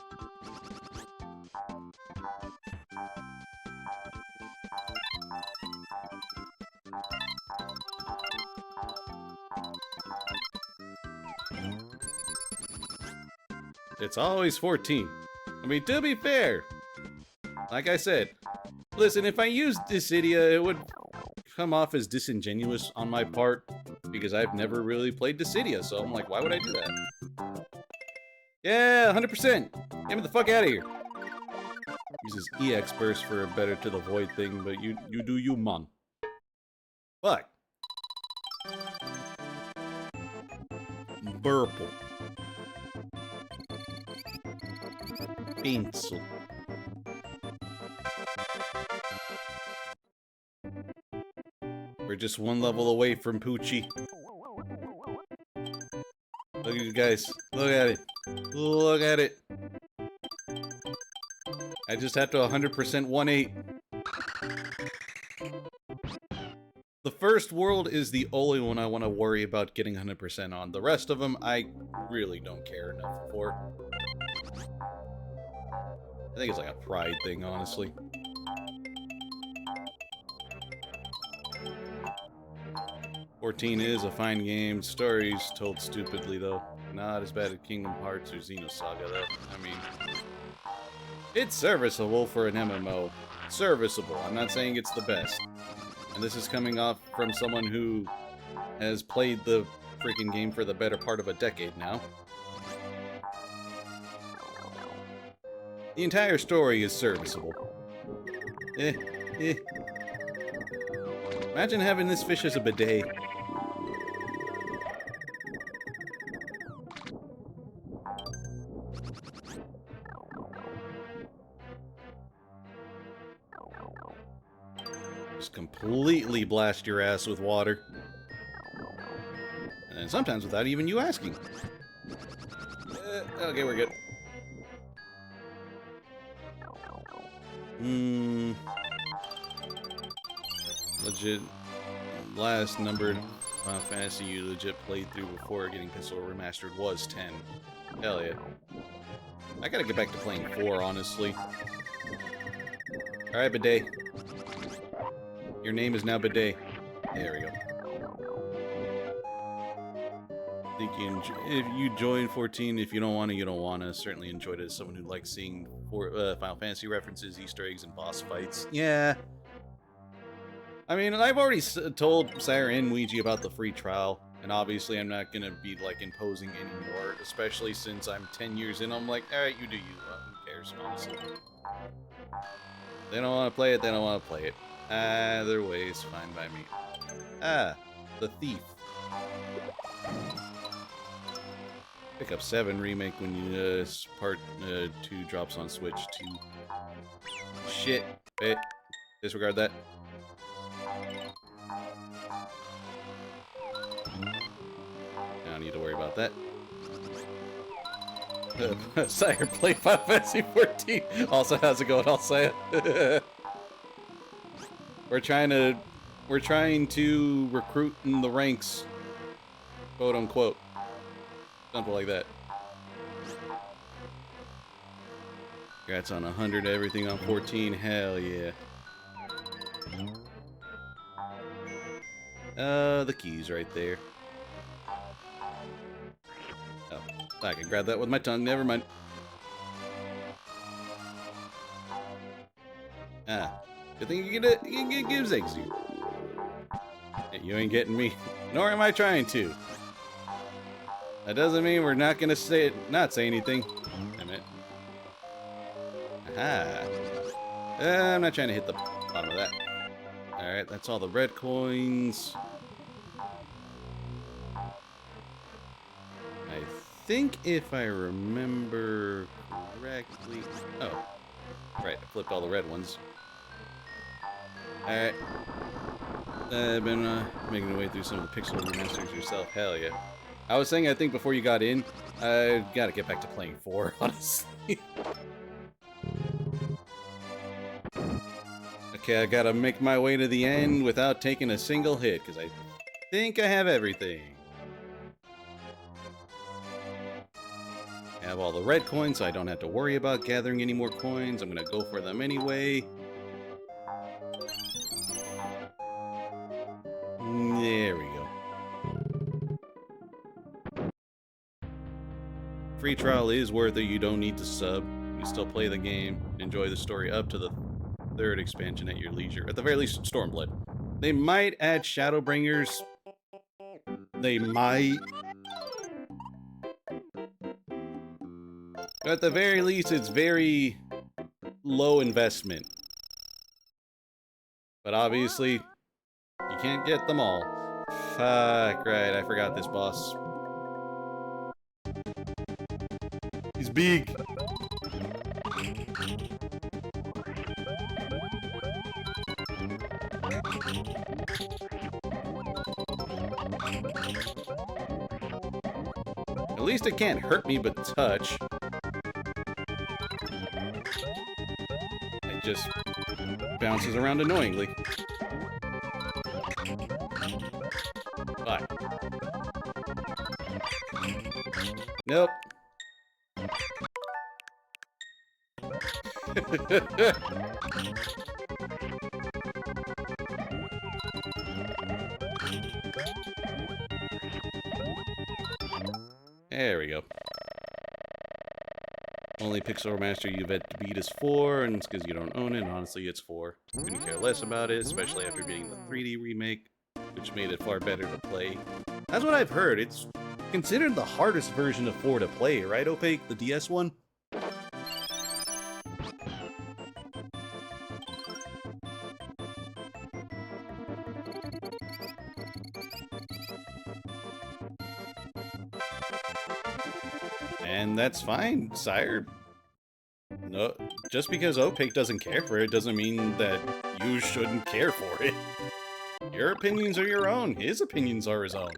It's always 14. I mean, to be fair, like I said, listen, if I used Dissidia, it would come off as disingenuous on my part, because I've never really played Dissidia, so I'm like, why would I do that? Yeah, 100%! Get me the fuck out of here! Uses EX burst for a better to the void thing, but you do you, man. Fuck. Burple. Pencil. We're just one level away from Poochie. Look at you guys. Look at it. Look at it. I just have to 100% 1-8. The first world is the only one I want to worry about getting 100% on. The rest of them, I really don't care enough for. I think it's like a pride thing, honestly. "14 is a fine game. Stories told stupidly, though. Not as bad as Kingdom Hearts or Xenosaga, though. I mean, it's serviceable for an MMO. Serviceable. I'm not saying it's the best. And this is coming off from someone who has played the freaking game for the better part of a decade now. The entire story is serviceable. Imagine having this fish as a bidet. Just completely blast your ass with water. And then sometimes without even you asking. Okay, we're good. Legit. Last numbered Final Fantasy you legit played through before getting Pistol Remastered was 10. Hell yeah. I gotta get back to playing 4, honestly. Alright, Bidet. Your name is now Bidet. There we go. Think you if you join 14, if you don't want to, you don't want to. Certainly enjoyed it as someone who likes seeing Final Fantasy references, Easter eggs, and boss fights. Yeah. I mean, I've already told Sire and Luigi about the free trial, and obviously I'm not gonna be, like, imposing anymore, especially since I'm 10 years in. I'm like, alright, you do you. Who cares, honestly. They don't want to play it, they don't want to play it. Either way is fine by me. Ah, the Thief. Pick up 7 remake when you, part 2 drops on Switch 2. Shit. Wait. Disregard that. I don't need to worry about that. Sire, play Final Fantasy 14. Also, how's it going? I'll say it. We're trying to recruit in the ranks, quote unquote. Something like that. Congrats on 100, everything on 14. Hell yeah. The key's right there. Oh, I can grab that with my tongue. Never mind. Ah, good thing you get gives eggs you. Hey, you ain't getting me, nor am I trying to. That doesn't mean we're not gonna not say anything. Damn it. Aha. I'm not trying to hit the bottom of that. Alright, that's all the red coins. I think if I remember correctly... Oh. Right, I flipped all the red ones. Alright. I've been making my way through some of the pixel remasters yourself. Hell yeah. I was saying, I think before you got in, I gotta get back to playing 4, honestly. Okay, I gotta make my way to the end without taking a single hit, because I think I have everything. I have all the red coins, so I don't have to worry about gathering any more coins. I'm gonna go for them anyway. There we go. Free trial is worth it. You don't need to sub. You still play the game, enjoy the story up to the 3rd expansion at your leisure. At the very least, Stormblood. They might add Shadowbringers. They might. But at the very least, it's very low investment. But obviously, you can't get them all. Fuck, right, I forgot this boss. He's big. At least it can't hurt me but touch. It just bounces around annoyingly. Bye. Nope. There we go. Only Pixel Master you've had to beat is 4, and it's because you don't own it, and honestly it's 4. You couldn't care less about it, especially after beating the 3D remake, which made it far better to play. That's what I've heard. It's considered the hardest version of 4 to play, right, Opaque? The DS one? And that's fine, sire. No, just because Opaque doesn't care for it doesn't mean that you shouldn't care for it. Your opinions are your own. His opinions are his own.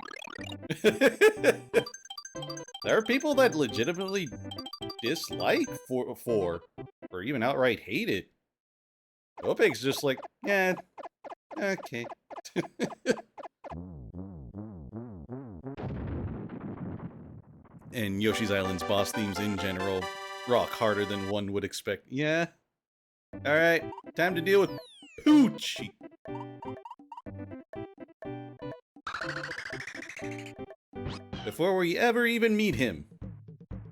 There are people that legitimately dislike 4, or even outright hate it. Opig's just like, yeah, okay. And Yoshi's Island's boss themes in general rock harder than one would expect. Yeah. Alright, time to deal with Poochie. Before we ever even meet him.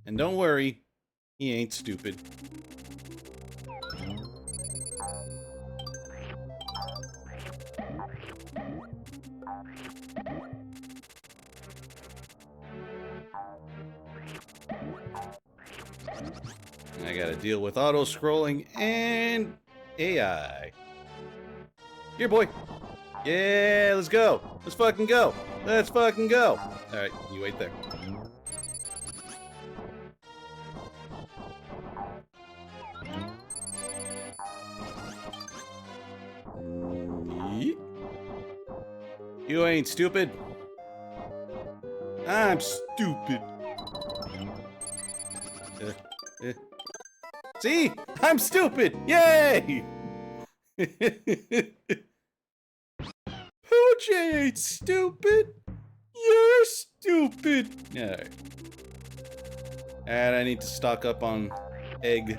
And don't worry, he ain't stupid. I gotta deal with auto-scrolling and AI. Here, boy. Yeah, let's go. Let's fucking go. Let's fucking go. Alright, you wait there. You ain't stupid. I'm stupid. See? I'm stupid! Yay! Pooch ain't stupid! You're stupid! Alright. And I need to stock up on egg.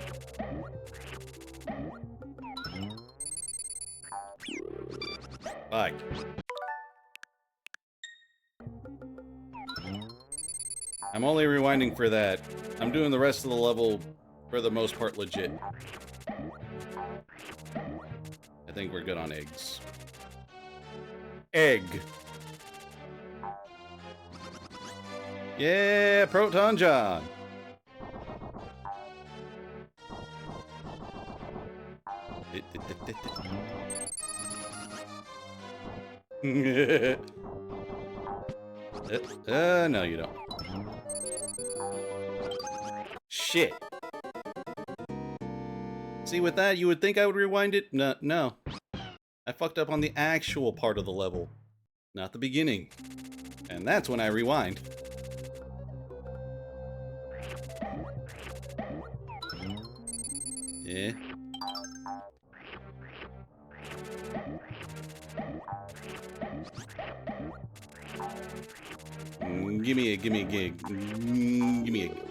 Bye. I'm only rewinding for that. I'm doing the rest of the level, for the most part, legit. I think we're good on eggs. Egg. Yeah, Proton John. No, you don't. Shit. See, with that, you would think I would rewind it? No. I fucked up on the actual part of the level, not the beginning. And that's when I rewind. Yeah. Give me a gig. Give me a gig.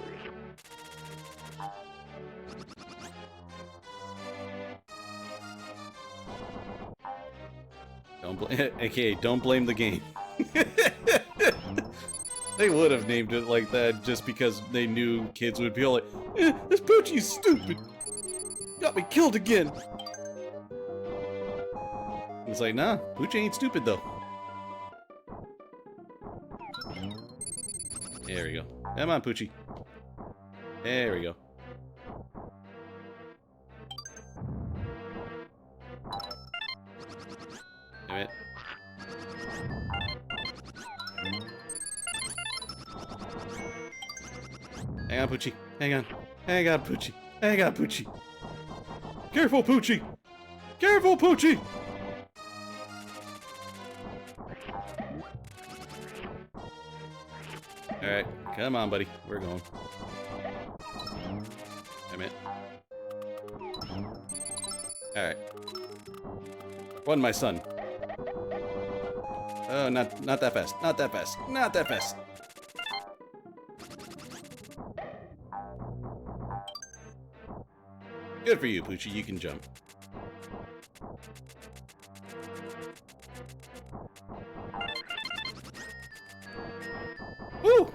AKA, don't blame the game. They would have named it like that just because they knew kids would be like, this Poochie's stupid. Got me killed again. It's like, nah, Poochie ain't stupid though. There we go. Come on, Poochie. There we go. Damn it. Hang on, Poochie. Hang on. Hang on, Poochie. Hang on, Poochie. Careful, Poochie. Careful, Poochie. Alright, come on, buddy. We're going. Damn it. Alright. Run, my son. Oh, not that fast. Not that fast. Not that fast. Good for you, Poochie. You can jump. Woo!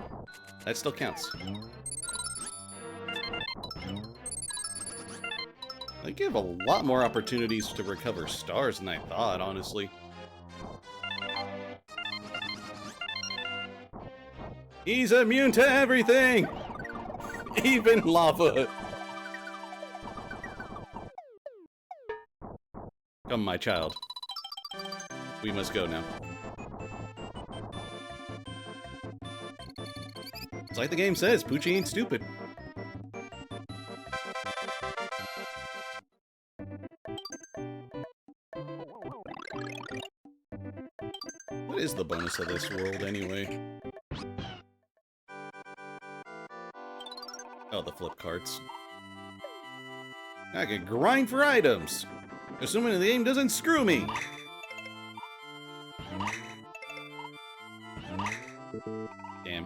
That still counts. They give a lot more opportunities to recover stars than I thought, honestly. He's immune to everything! Even lava! Come, my child. We must go now. It's like the game says, Poochie ain't stupid. What is the bonus of this world, anyway? Oh, the flip carts. I can grind for items! Assuming the game doesn't screw me. Damn.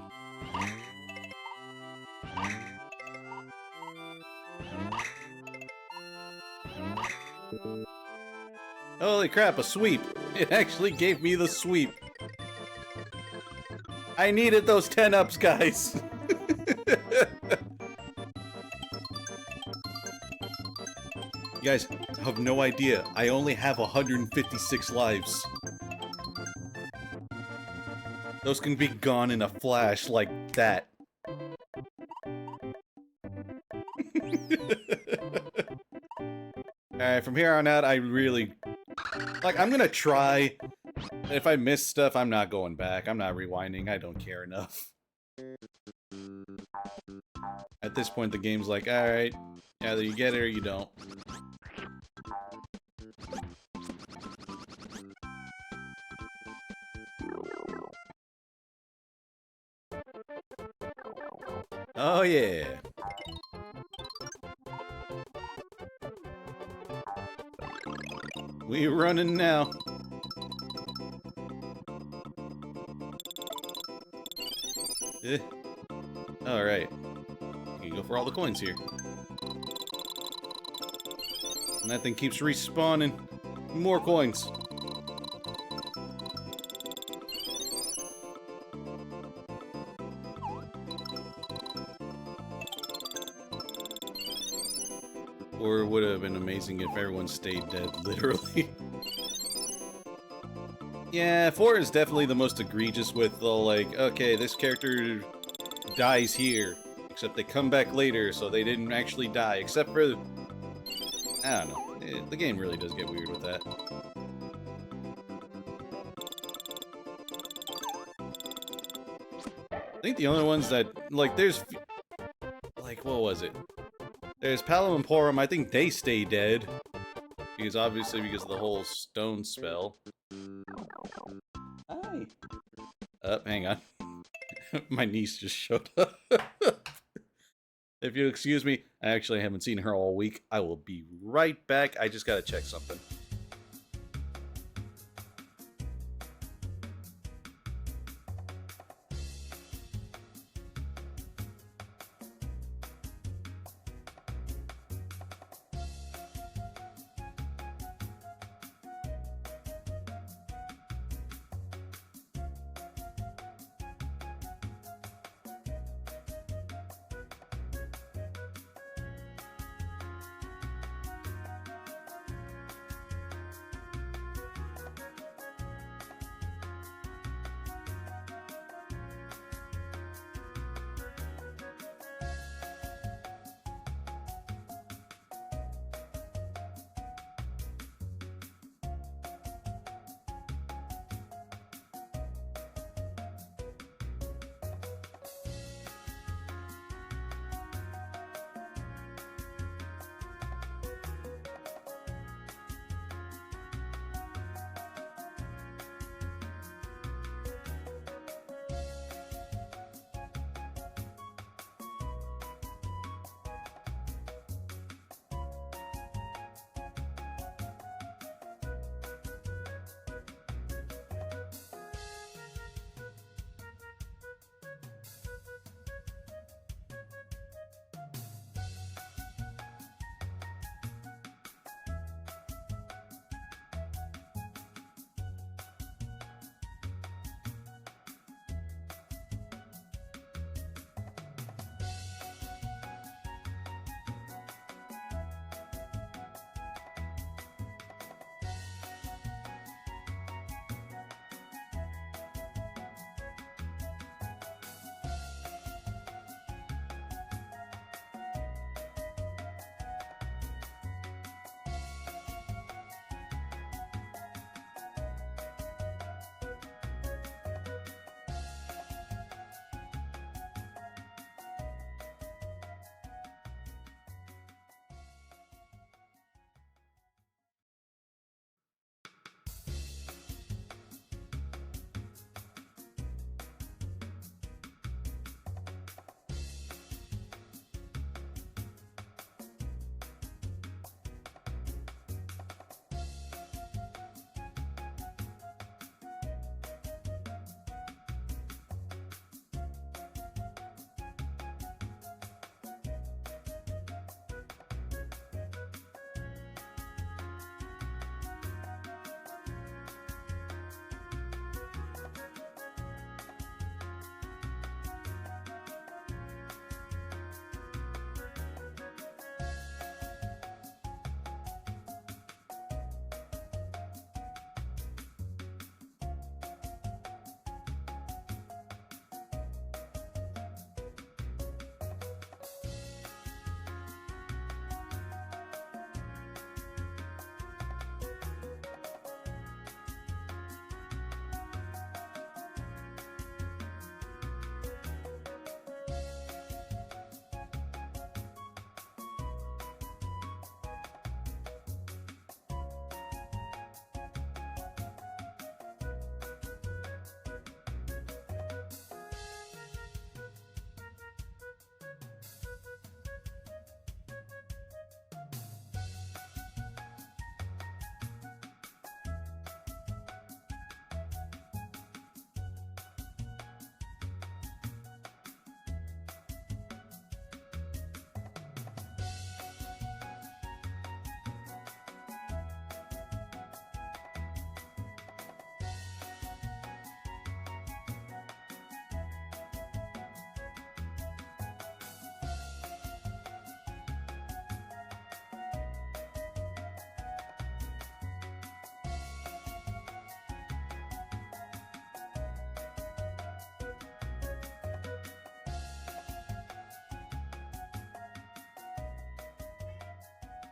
Holy crap, a sweep. It actually gave me the sweep. I needed those 10-ups, guys. You guys have no idea. I only have 156 lives. Those can be gone in a flash like that. Alright, from here on out, I really... Like, I'm gonna try. If I miss stuff, I'm not going back. I'm not rewinding. I don't care enough. At this point, the game's like, alright, either you get it or you don't. Oh, yeah. We running now. Alright. You can go for all the coins here. And that thing keeps respawning. More coins. Or it would have been amazing if everyone stayed dead, literally. Yeah, 4 is definitely the most egregious with the, like, okay, this character dies here. Except they come back later, so they didn't actually die. Except for... I don't know. The game really does get weird with that. I think the only ones that... Like, there's... Like, what was it? There's Palom and Porum. I think they stay dead. Because obviously because of the whole stone spell. Hi. Hang on. My niece just showed up. If you'll excuse me, I actually haven't seen her all week. I will be right back. I just gotta check something.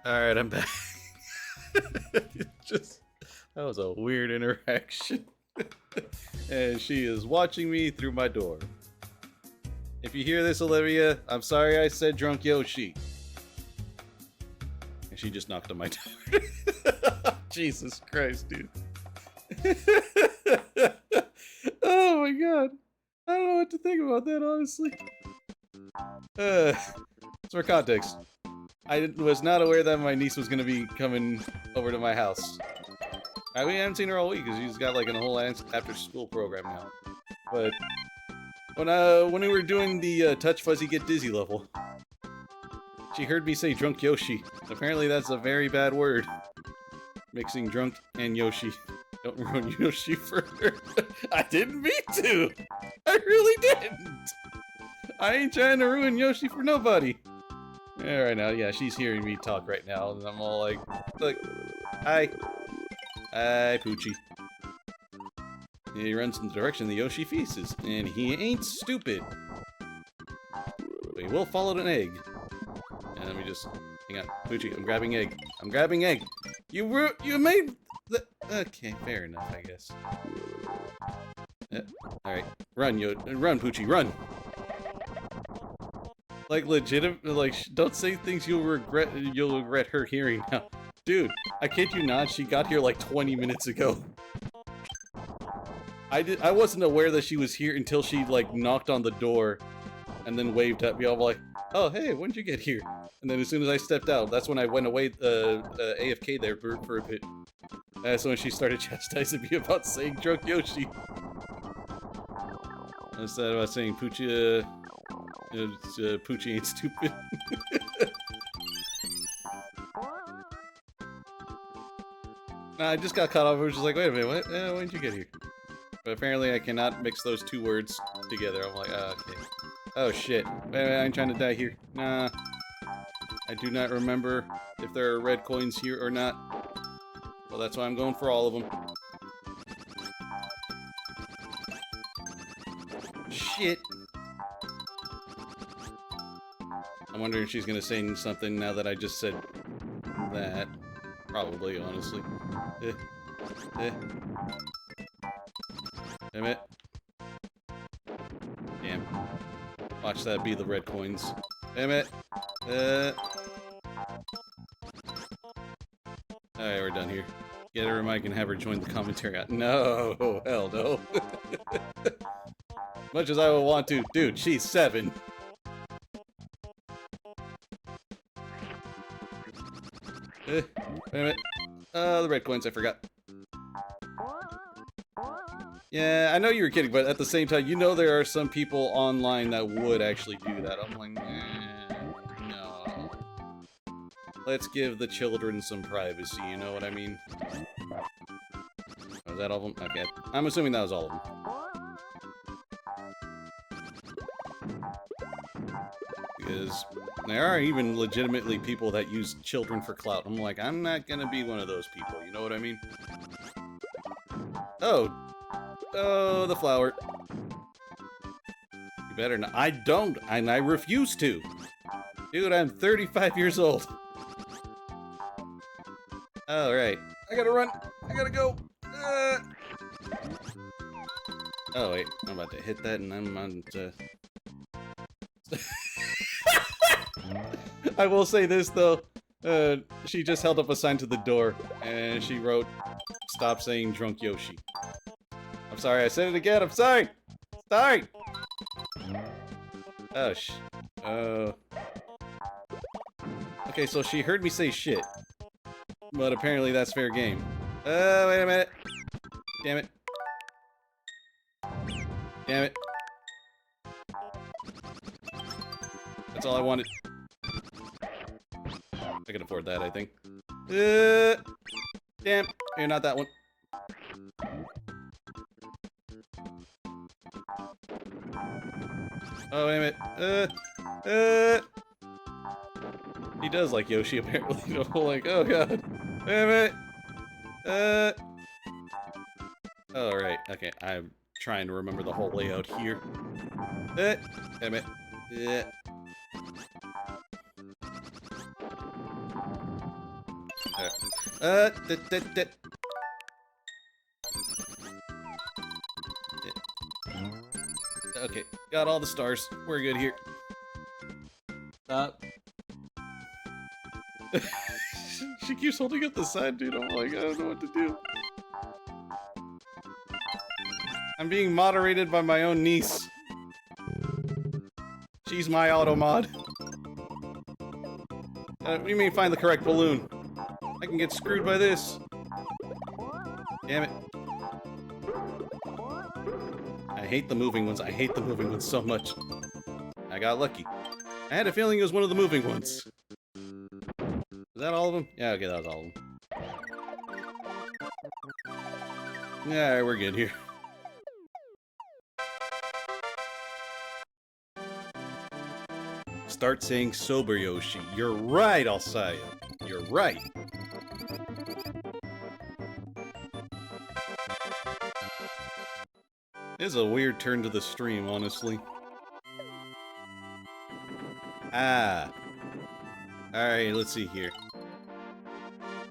Alright, I'm back. Just, that was a weird interaction. And she is watching me through my door. If you hear this, Olivia, I'm sorry I said drunk Yoshi. And she just knocked on my door. Jesus Christ, dude. Oh my god. I don't know what to think about that, honestly. So for context, I was not aware that my niece was going to be coming over to my house. We haven't seen her all week because she's got like a whole after-school program now. But when we were doing the Touch Fuzzy Get Dizzy level, she heard me say drunk Yoshi. Apparently that's a very bad word. Mixing drunk and Yoshi. Don't ruin Yoshi for her. I didn't mean to! I really didn't! I ain't trying to ruin Yoshi for nobody. Yeah, right now, yeah, she's hearing me talk right now, and I'm all like, look, hi. Hi, Poochie. He runs in the direction the Yoshi faces, and he ain't stupid. But he will follow an egg. And let me just, hang on, Poochie, I'm grabbing egg. I'm grabbing egg. You made the, okay, fair enough, I guess. Alright, run, run, Poochie, run! Like, legitimate, like, don't say things you'll regret her hearing now. Dude, I kid you not, she got here like 20 minutes ago. I wasn't aware that she was here until she, like, knocked on the door and then waved at me. I'm like, oh, hey, when did you get here? And then as soon as I stepped out, that's when I went away, AFK there for a bit. That's when she started chastising me about saying drunk Yoshi. Instead of saying Poochie, Poochie ain't stupid. Nah, I just got caught off. I was just like, wait a minute, what? When did you get here? But apparently I cannot mix those two words together. I'm like, okay. Oh shit. Wait, I ain't trying to die here. Nah. I do not remember if there are red coins here or not. Well, that's why I'm going for all of them. Shit. I'm wondering if she's gonna say something now that I just said that. Probably, honestly. Damn it. Damn. Watch that be the red coins. Damn it. Alright, we're done here. Get her a mic and have her join the commentary. No, hell no. Much as I would want to. Dude, she's 7. Wait a minute. The red coins, I forgot. Yeah, I know you were kidding, but at the same time, you know there are some people online that would actually do that. I'm like, no. Let's give the children some privacy, you know what I mean? Was that all of them? Okay. I'm assuming that was all of them. Because there are even legitimately people that use children for clout. I'm like, I'm not gonna be one of those people, you know what I mean? Oh. Oh, the flower. You better not. I don't, and I refuse to. Dude, I'm 35 years old. Alright. I gotta run. I gotta go. Oh, wait. I'm about to hit that, and I'm on to... I will say this, though. She just held up a sign to the door, and she wrote, "Stop saying drunk Yoshi." I'm sorry, I said it again, I'm sorry! Sorry! Oh, okay, so she heard me say shit. But apparently that's fair game. Wait a minute. Damn it. Damn it. That's all I wanted. I can afford that, I think. Damn. You're not that one. Oh, wait a minute. He does like Yoshi, apparently. Like, oh god. Wait a minute. Alright, okay. I'm trying to remember the whole layout here. Damn it. Okay, got all the stars. We're good here. She keeps holding up the sign, dude. I'm like, I don't know what to do. I'm being moderated by my own niece. She's my auto mod. We may find the correct balloon. I can get screwed by this. Damn it. I hate the moving ones. I hate the moving ones so much. I got lucky. I had a feeling it was one of the moving ones. Is that all of them? Yeah, okay, that was all of them. Yeah, we're good here. Start saying sober, Yoshi. You're right, Alsaya. You're right. This is a weird turn to the stream, honestly. Ah. Alright, let's see here.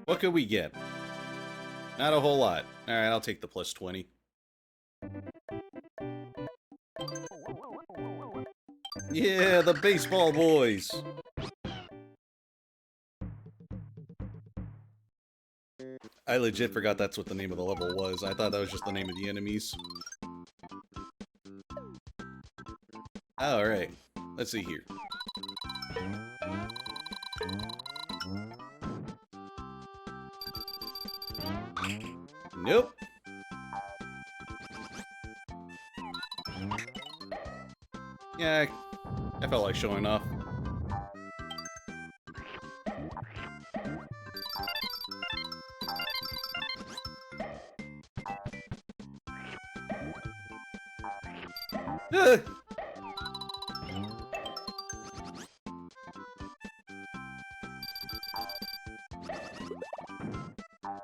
What could we get? Not a whole lot. Alright, I'll take the plus 20. Yeah, the baseball boys! I legit forgot that's what the name of the level was. I thought that was just the name of the enemies. Alright, let's see here. Nope. Yeah, I felt like showing off.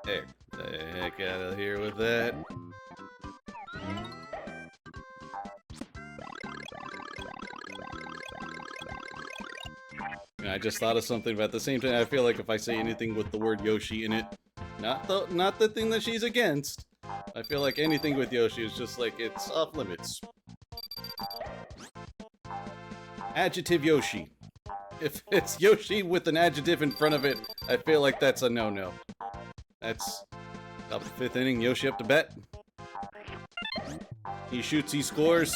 There. The heck out of here with that. I just thought of something, but at the same time, I feel like if I say anything with the word Yoshi in it, not the thing that she's against, I feel like anything with Yoshi is just like, it's off limits. Adjective Yoshi. If it's Yoshi with an adjective in front of it, I feel like that's a no-no. That's top of the 5th inning, Yoshi up to bat. He shoots, he scores.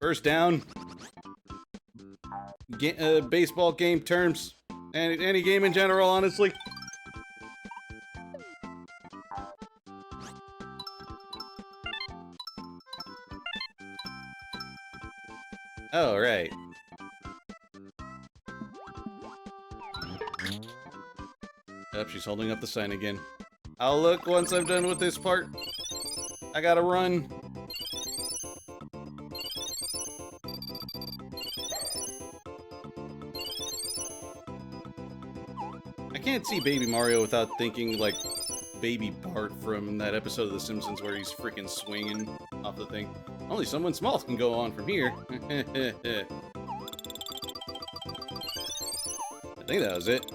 First down. Baseball game terms. Any game in general, honestly. Oh, right. Yep, she's holding up the sign again. I'll look once I'm done with this part. I gotta run. I can't see Baby Mario without thinking, like, Baby Bart from that episode of The Simpsons where he's freaking swinging off the thing. Only someone small can go on from here. I think that was it.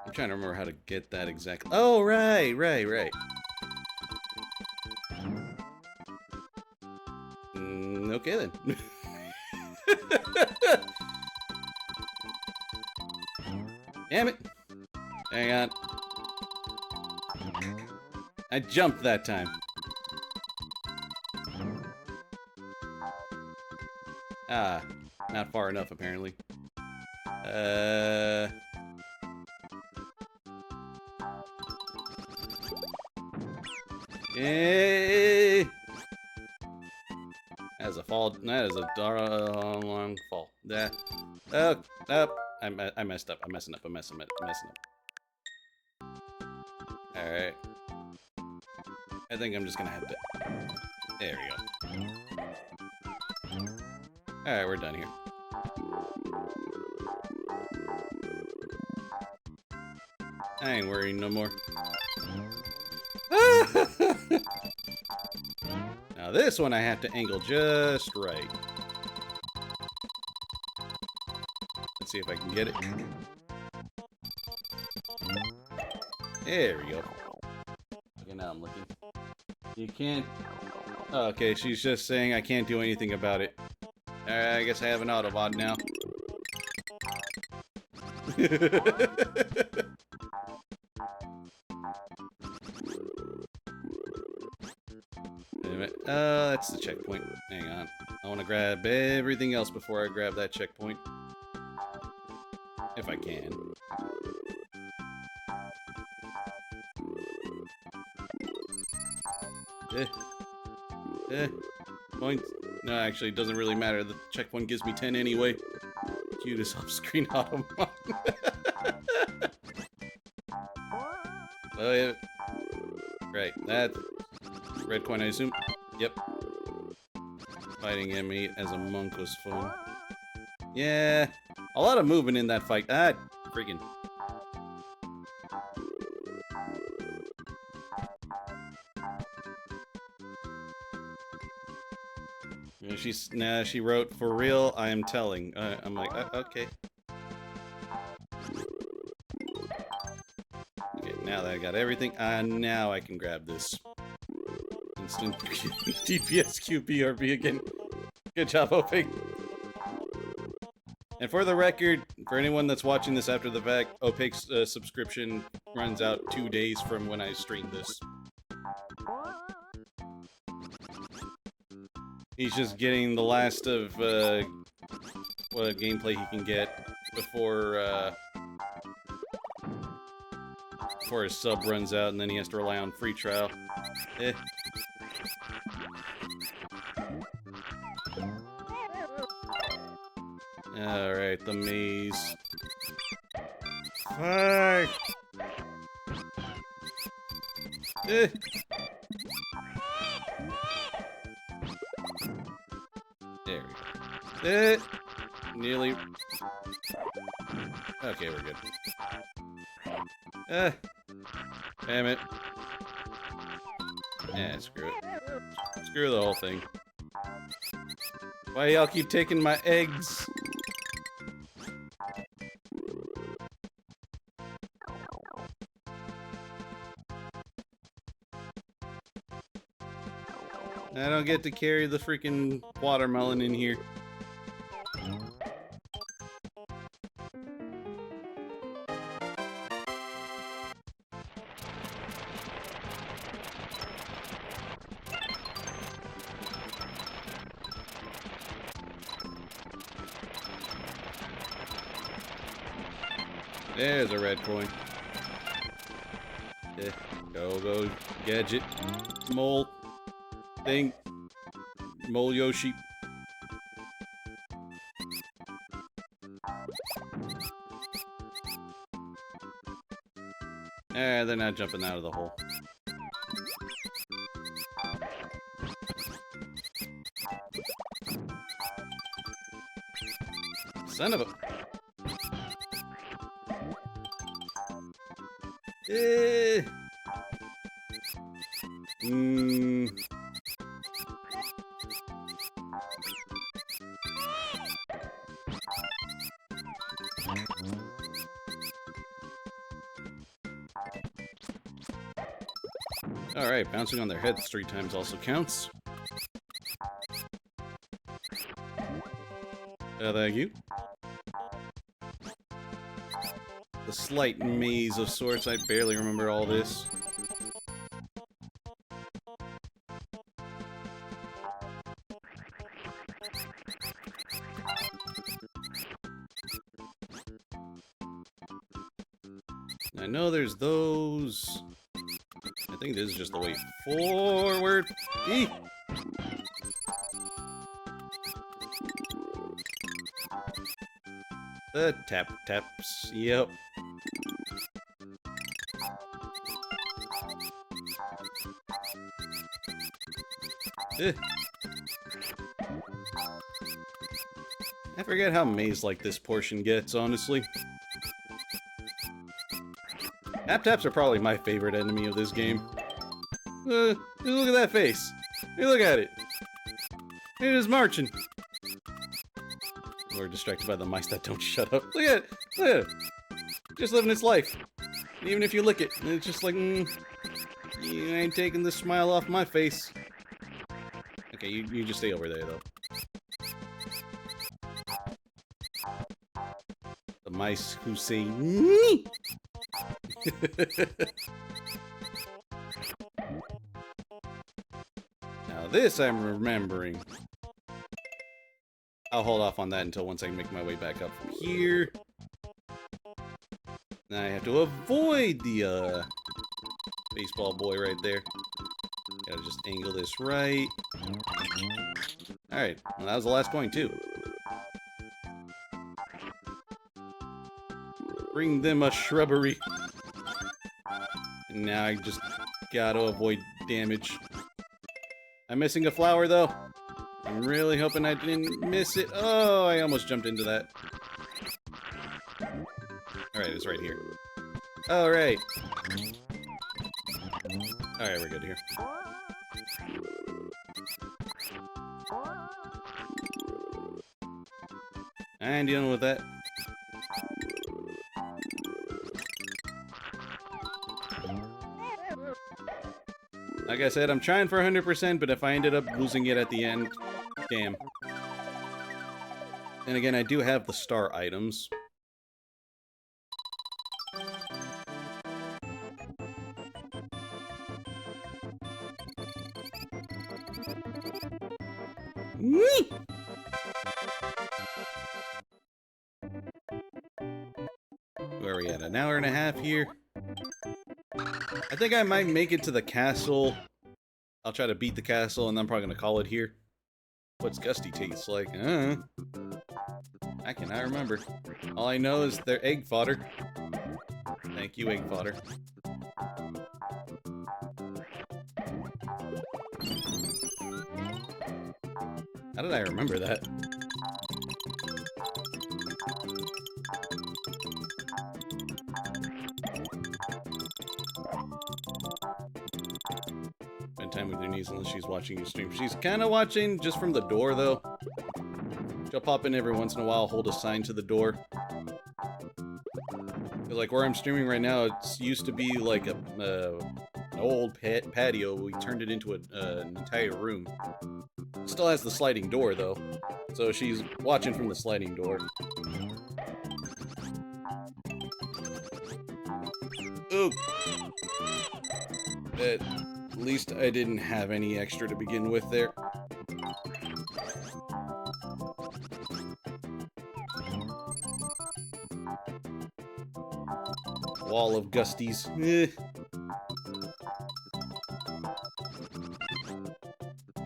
I'm trying to remember how to get that exactly. Oh, right. Okay then. Damn it. Hang on. I jumped that time. Ah, not far enough apparently. That is a fall. That is a long fall. Oh, I messed up. I'm messing up. All right. I think I'm just gonna have to. There we go. All right, we're done here. I ain't worrying no more. Now Now this one I have to angle just right. Let's see if I can get it. There we go. Okay, now I'm looking. You can't... Oh, okay, she's just saying I can't do anything about it. Alright, I guess I have an Autobot now. That's the checkpoint. Hang on. I want to grab everything else before I grab that checkpoint. If I can. Point. No, actually, it doesn't really matter. The checkpoint gives me 10 anyway. Cue this off-screen Automon. Oh, yeah. Right, that... Red coin, I assume? Yep. Fighting M8 as a monk was fun. Yeah, a lot of movement in that fight. Ah, freaking... she wrote, "For real, I am telling." I'm like, okay. Okay, now that I got everything, now I can grab this. Instant DPS QBRB again. Good job, Opig. And for the record, for anyone that's watching this after the fact, Opig's subscription runs out 2 days from when I stream this. He's just getting the last of what gameplay he can get before his sub runs out, and then he has to rely on free trial. Alright, the maze. Fuck! There we go. Nearly. Okay, we're good. Damn it. Screw it. Screw the whole thing. Why y'all keep taking my eggs? I don't get to carry the freaking watermelon in here. There's a red coin. Go, gadget, mole, thing, mole Yoshi. They're not jumping out of the hole. Son of a... Alright, bouncing on their heads 3 times also counts. Thank you. The slight maze of sorts, I barely remember all this. I know there's those. I think this is just the way forward. Eee! The taps, yep. I forget how maze-like this portion gets, honestly. Taps are probably my favorite enemy of this game. Look at that face. Hey, look at it. It is marching. We're distracted by the mice that don't shut up. Look at it. Look at it. Just living its life. Even if you lick it, it's just like, you ain't taking the smile off my face. Okay, you just stay over there, though. The mice who say, nee! Now this I'm remembering. I'll hold off on that until once I make my way back up from here. Now I have to avoid the, baseball boy right there. Gotta just angle this right. Alright, well, that was the last coin, too. Bring them a shrubbery. And now I just gotta avoid damage. I'm missing a flower, though. I'm really hoping I didn't miss it. Oh, I almost jumped into that. Alright, it's right here. Alright. Alright, we're good here. I'm dealing with that. Like I said, I'm trying for 100%, but if I ended up losing it at the end, damn. And again, I do have the star items. Where are we at? An hour and a half here? I think I might make it to the castle. I'll try to beat the castle, and I'm probably gonna call it here. What's Gusty taste like? I cannot remember. All I know is they're egg fodder. Thank you, egg fodder. How did I remember that? Spend time with your niece unless she's watching you stream. She's kind of watching just from the door, though. She'll pop in every once in a while, hold a sign to the door. Like where I'm streaming right now, it used to be like an old patio. We turned it into an entire room. It still has the sliding door, though. So she's watching from the sliding door. Ooh! At least I didn't have any extra to begin with there. Wall of Gusties.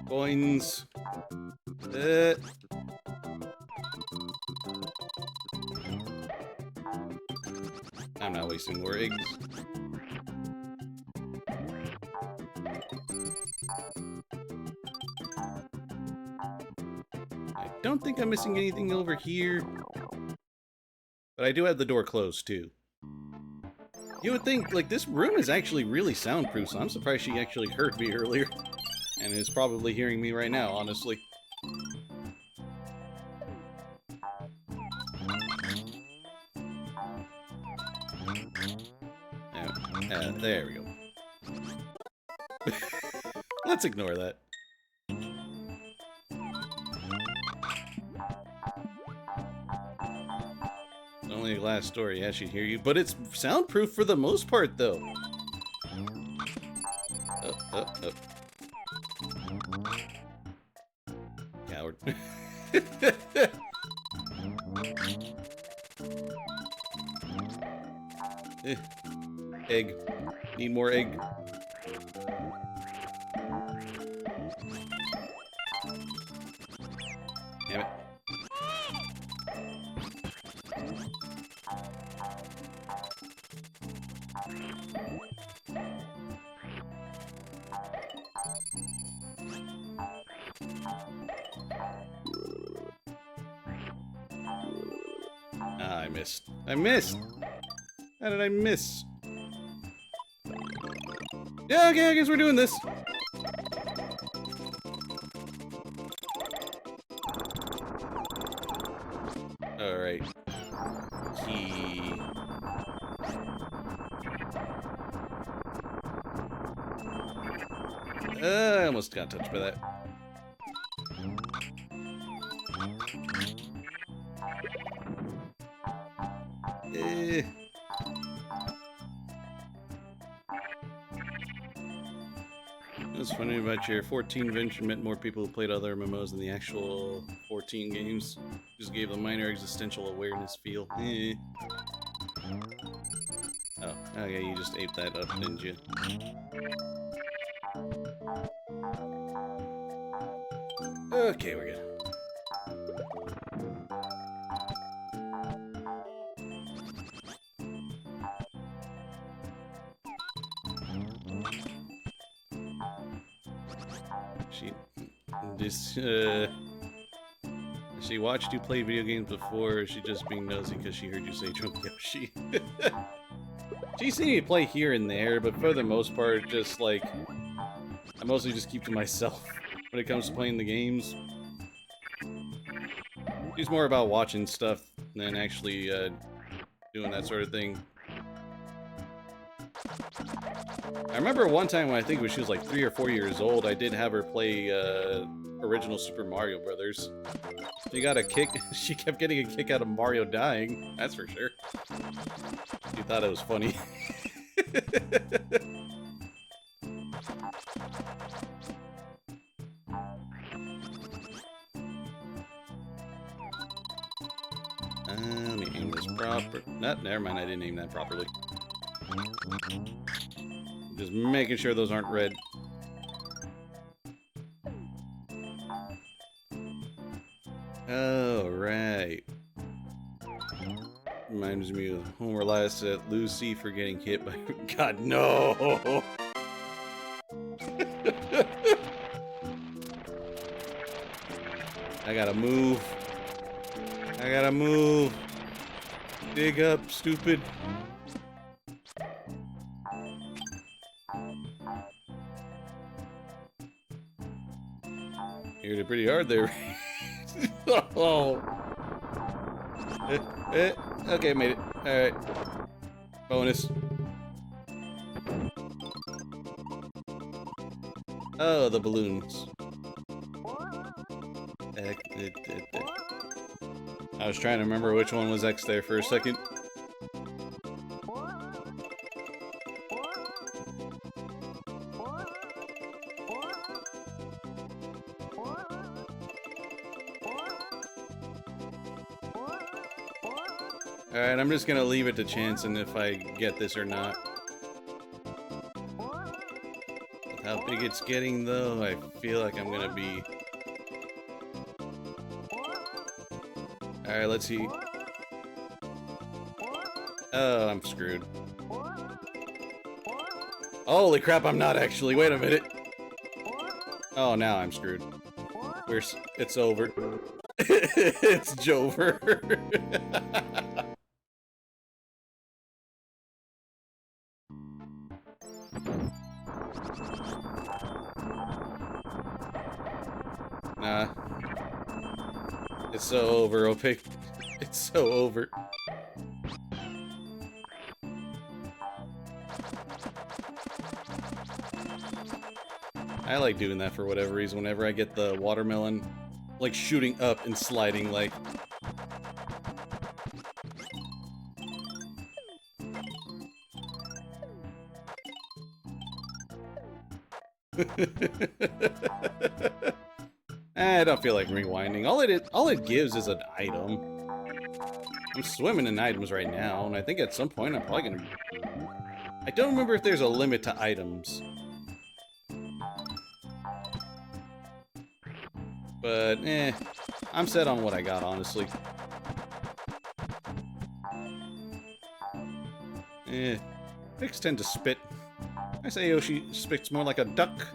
Coins. I'm not wasting more eggs. I don't think I'm missing anything over here. But I do have the door closed, too. You would think, like, this room is actually really soundproof, so I'm surprised she actually heard me earlier. And is probably hearing me right now, honestly. There we go. Let's ignore that. Only a glass door, yeah, she'd hear you. But it's soundproof for the most part, though. Coward. Egg. Need more egg. Damn it. Ah, I missed. I missed! How did I miss? Yeah, okay, I guess we're doing this. I almost got touched by that. What's funny about your 14 venture meant more people who played other MMOs than the actual 14 games. Just gave a minor existential awareness feel. Oh, okay, you just ate that up, didn't you? Okay, we're good. She watched you play video games before, or is she just being nosy because she heard you say Drunk Yoshi? She's seen me play here and there, but for the most part, just like, I mostly just keep to myself when it comes to playing the games. She's more about watching stuff than actually doing that sort of thing. I remember one time when I think she was like 3 or 4 years old, I did have her play original Super Mario Brothers. She got a kick. She kept getting a kick out of Mario dying. That's for sure. She thought it was funny. Let me aim this proper. No, never mind. I didn't aim that properly. Just making sure those aren't red. Oh, right. Reminds me of Homer laughs at Lucy for getting hit by... God, no! I gotta move. I gotta move. Dig up, stupid. You hit it pretty hard there. Oh. Okay, made it. Alright. Bonus. Oh, the balloons. I was trying to remember which one was X there for a second. Alright, I'm just gonna leave it to chance and if I get this or not. With how big it's getting though, I feel like I'm gonna be... Alright, let's see. Oh, I'm screwed. Holy crap, I'm not actually. Wait a minute. Oh, now I'm screwed. It's over. It's Jover. Nah. It's so over, Opaque. It's so over. I like doing that for whatever reason. Whenever I get the watermelon, like shooting up and sliding, like. I don't feel like rewinding. All it gives is an item. I'm swimming in items right now, and I think at some point I'm probably gonna... I don't remember if there's a limit to items. But, I'm set on what I got, honestly. Pigs tend to spit. I say Yoshi spits more like a duck.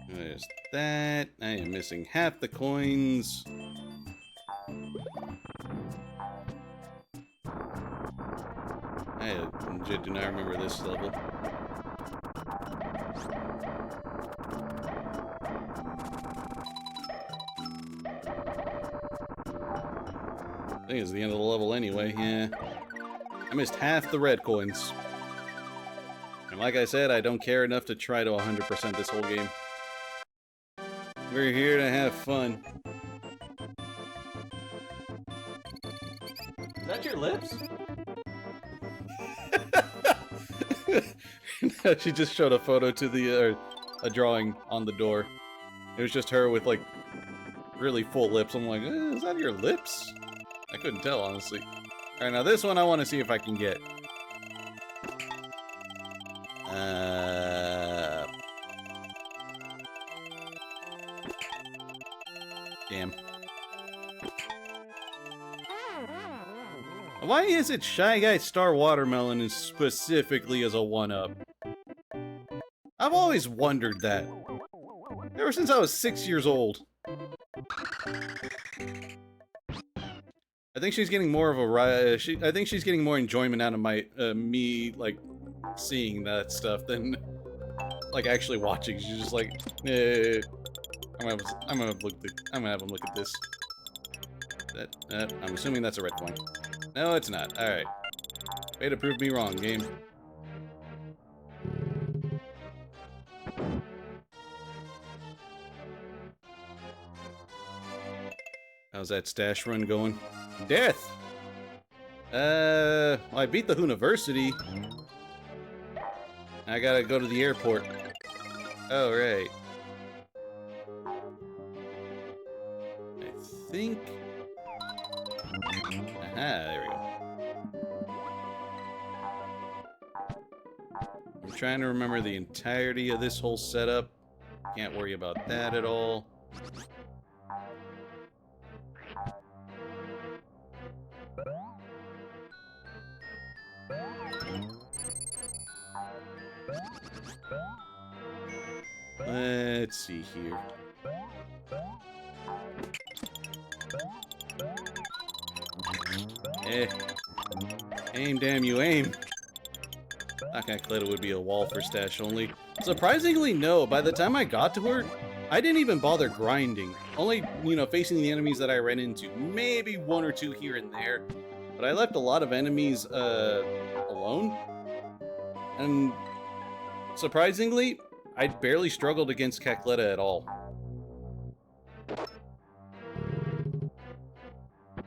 There's that. I am missing half the coins. I legit do not remember this level. I think it's the end of the level anyway, yeah. I missed half the red coins. And like I said, I don't care enough to try to 100% this whole game. We're here to have fun. Is that your lips? She just showed a photo to the, a drawing on the door. It was just her with, like, really full lips. I'm like, is that your lips? I couldn't tell, honestly. Alright, now this one I want to see if I can get. Damn. Why is it Shy Guy Star Watermelon is specifically as a 1-up? I've always wondered that. Ever since I was 6 years old. I think she's getting more of a I think she's getting more enjoyment out of my me like seeing that stuff than like actually watching. She's just like, I'm gonna have him look at this. I'm assuming that's a red coin. No, it's not. All right. Way to prove me wrong, game. How's that stash run going? Death! Well, I beat the University. I gotta go to the airport. Oh, right. I think... Aha, there we go. I'm trying to remember the entirety of this whole setup. Can't worry about that at all. Let's see here. Aim, damn you, aim. Not gonna claim it would be a wall for stash only. Surprisingly, no. By the time I got to her, I didn't even bother grinding. Only, you know, facing the enemies that I ran into. Maybe one or two here and there. But I left a lot of enemies, alone. And surprisingly, I barely struggled against Cacletta at all.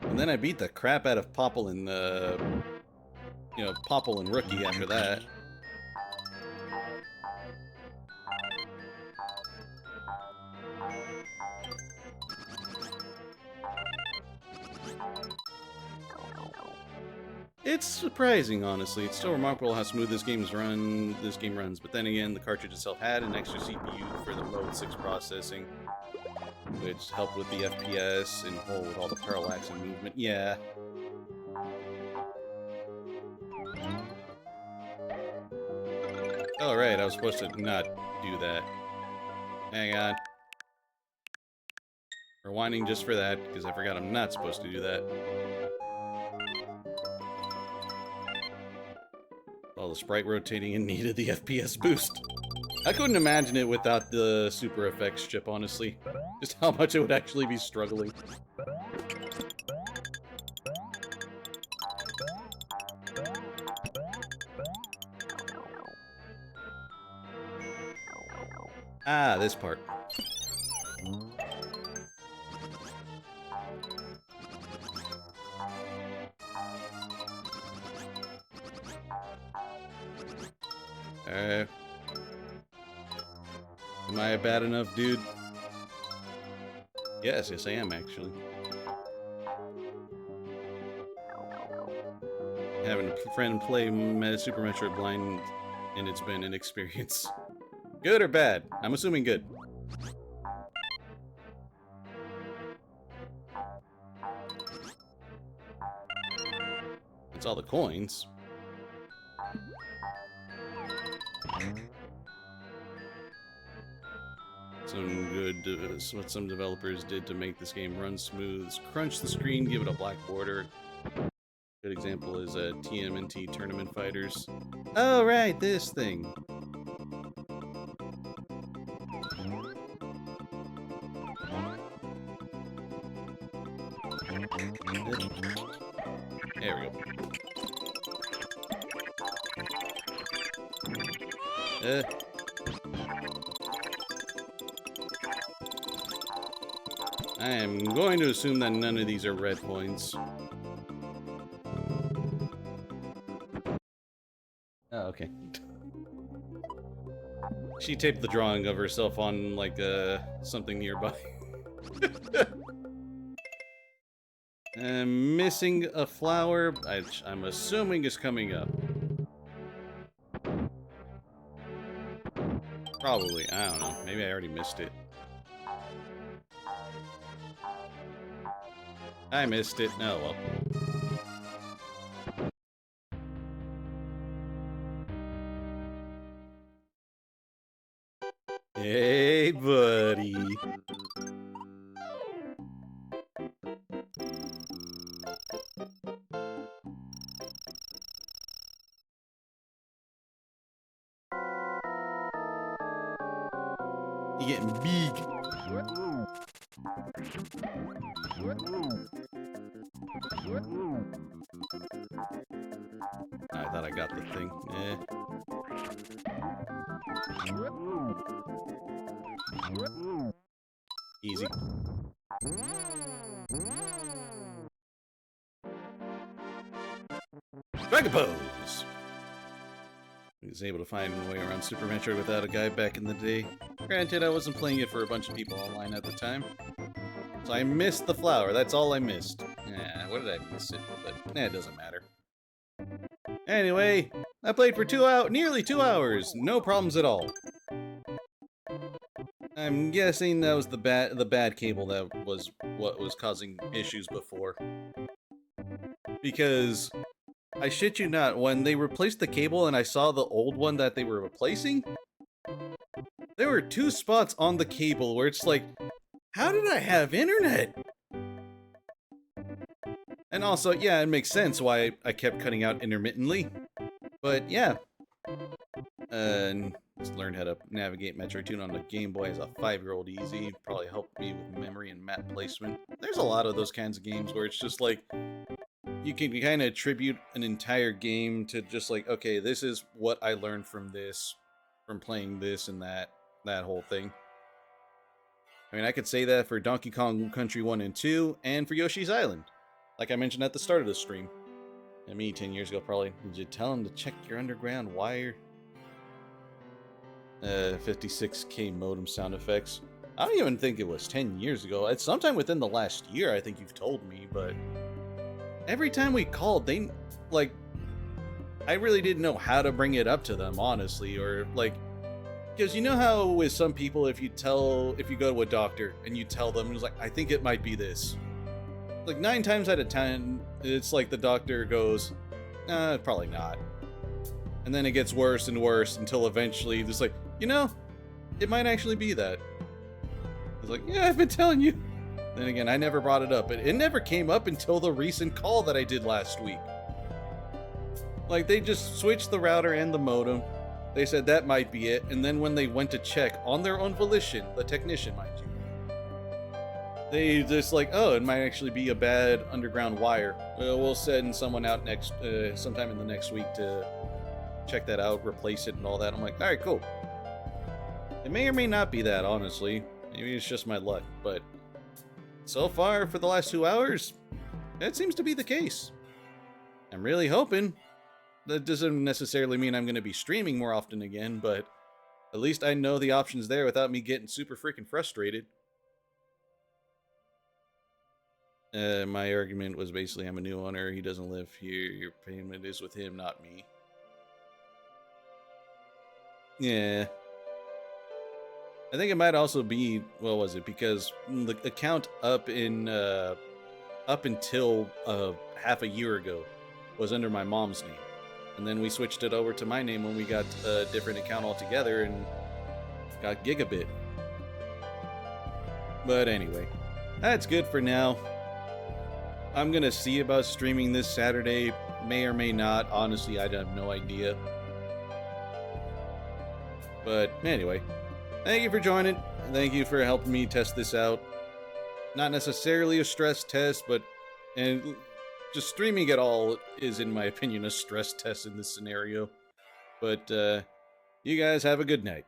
And then I beat the crap out of Popple and, you know, Popple and Rookie after that. It's surprising, honestly. It's still remarkable how smooth this game runs. But then again, the cartridge itself had an extra CPU for the Mode 6 processing, which helped with the FPS and with all the parallax and movement. Yeah. Oh, right, I was supposed to not do that. Hang on. Rewinding just for that, because I forgot I'm not supposed to do that. All the sprite rotating and needed the FPS boost. I couldn't imagine it without the super effects chip, honestly. Just how much it would actually be struggling. Ah, this part. Am I a bad enough dude? Yes, I am, actually. Having a friend play Super Metroid blind, and it's been an experience. Good or bad? I'm assuming good. It's all the coins. Some good, what some developers did to make this game run smooth. Crunch the screen, give it a black border. Good example is TMNT Tournament Fighters. Oh, right, this thing. There we go. I am going to assume that none of these are red points. Oh, okay. She taped the drawing of herself on, like, something nearby. I'm missing a flower, I'm assuming is coming up. Probably, I don't know. Maybe I already missed it. I missed it. Oh, well. Hey, buddy. You're getting big. I thought I got the thing. Easy. Dragon Pose! He was able to find a way around Super Metroid without a guide back in the day. Granted, I wasn't playing it for a bunch of people online at the time. So I missed the flower, that's all I missed. Yeah, what did I miss it? But, it doesn't matter. Anyway, I played for nearly 2 hours, no problems at all. I'm guessing that was the bad cable that was what was causing issues before. Because, I shit you not, when they replaced the cable and I saw the old one that they were replacing, there were 2 spots on the cable where it's like, how did I have internet? And also, yeah, it makes sense why I kept cutting out intermittently. But yeah. Just learned how to navigate Metroid 2 on the Game Boy as a 5-year-old easy. Probably helped me with memory and map placement. There's a lot of those kinds of games where it's just like, you can kind of attribute an entire game to just like, okay, this is what I learned from this, from playing this and that whole thing. I mean, I could say that for Donkey Kong Country 1 and 2, and for Yoshi's Island. Like I mentioned at the start of the stream. And me, 10 years ago, probably, did you tell him to check your underground wire? 56K modem sound effects. I don't even think it was 10 years ago. It's sometime within the last year, I think you've told me, but... every time we called, they, like... I really didn't know how to bring it up to them, honestly, or, like... because you know how with some people, if you go to a doctor, and you tell them, it's like, I think it might be this. Like, 9 times out of 10, it's like the doctor goes, probably not. And then it gets worse and worse until eventually it's like, you know, it might actually be that. It's like, yeah, I've been telling you. Then again, I never brought it up. It never came up until the recent call that I did last week. Like, they just switched the router and the modem. They said that might be it. And then when they went to check on their own volition, the technician, mind you, they just like, oh, it might actually be a bad underground wire. We'll send someone out sometime in the next week to check that out, replace it and all that. I'm like, all right, cool. It may or may not be that, honestly. Maybe it's just my luck, but so far for the last 2 hours, that seems to be the case. I'm really hoping. That doesn't necessarily mean I'm going to be streaming more often again, but at least I know the options there without me getting super freaking frustrated. My argument was basically, I'm a new owner, he doesn't live here, your payment is with him, not me. Yeah. I think it might also be, what was it, because the account up until half a year ago was under my mom's name. And then we switched it over to my name when we got a different account altogether and got Gigabit. But anyway, that's good for now. I'm gonna see about streaming this Saturday. May or may not. Honestly, I have no idea. But anyway, thank you for joining. Thank you for helping me test this out. Not necessarily a stress test, but just streaming at all is, in my opinion, a stress test in this scenario. But You guys have a good night.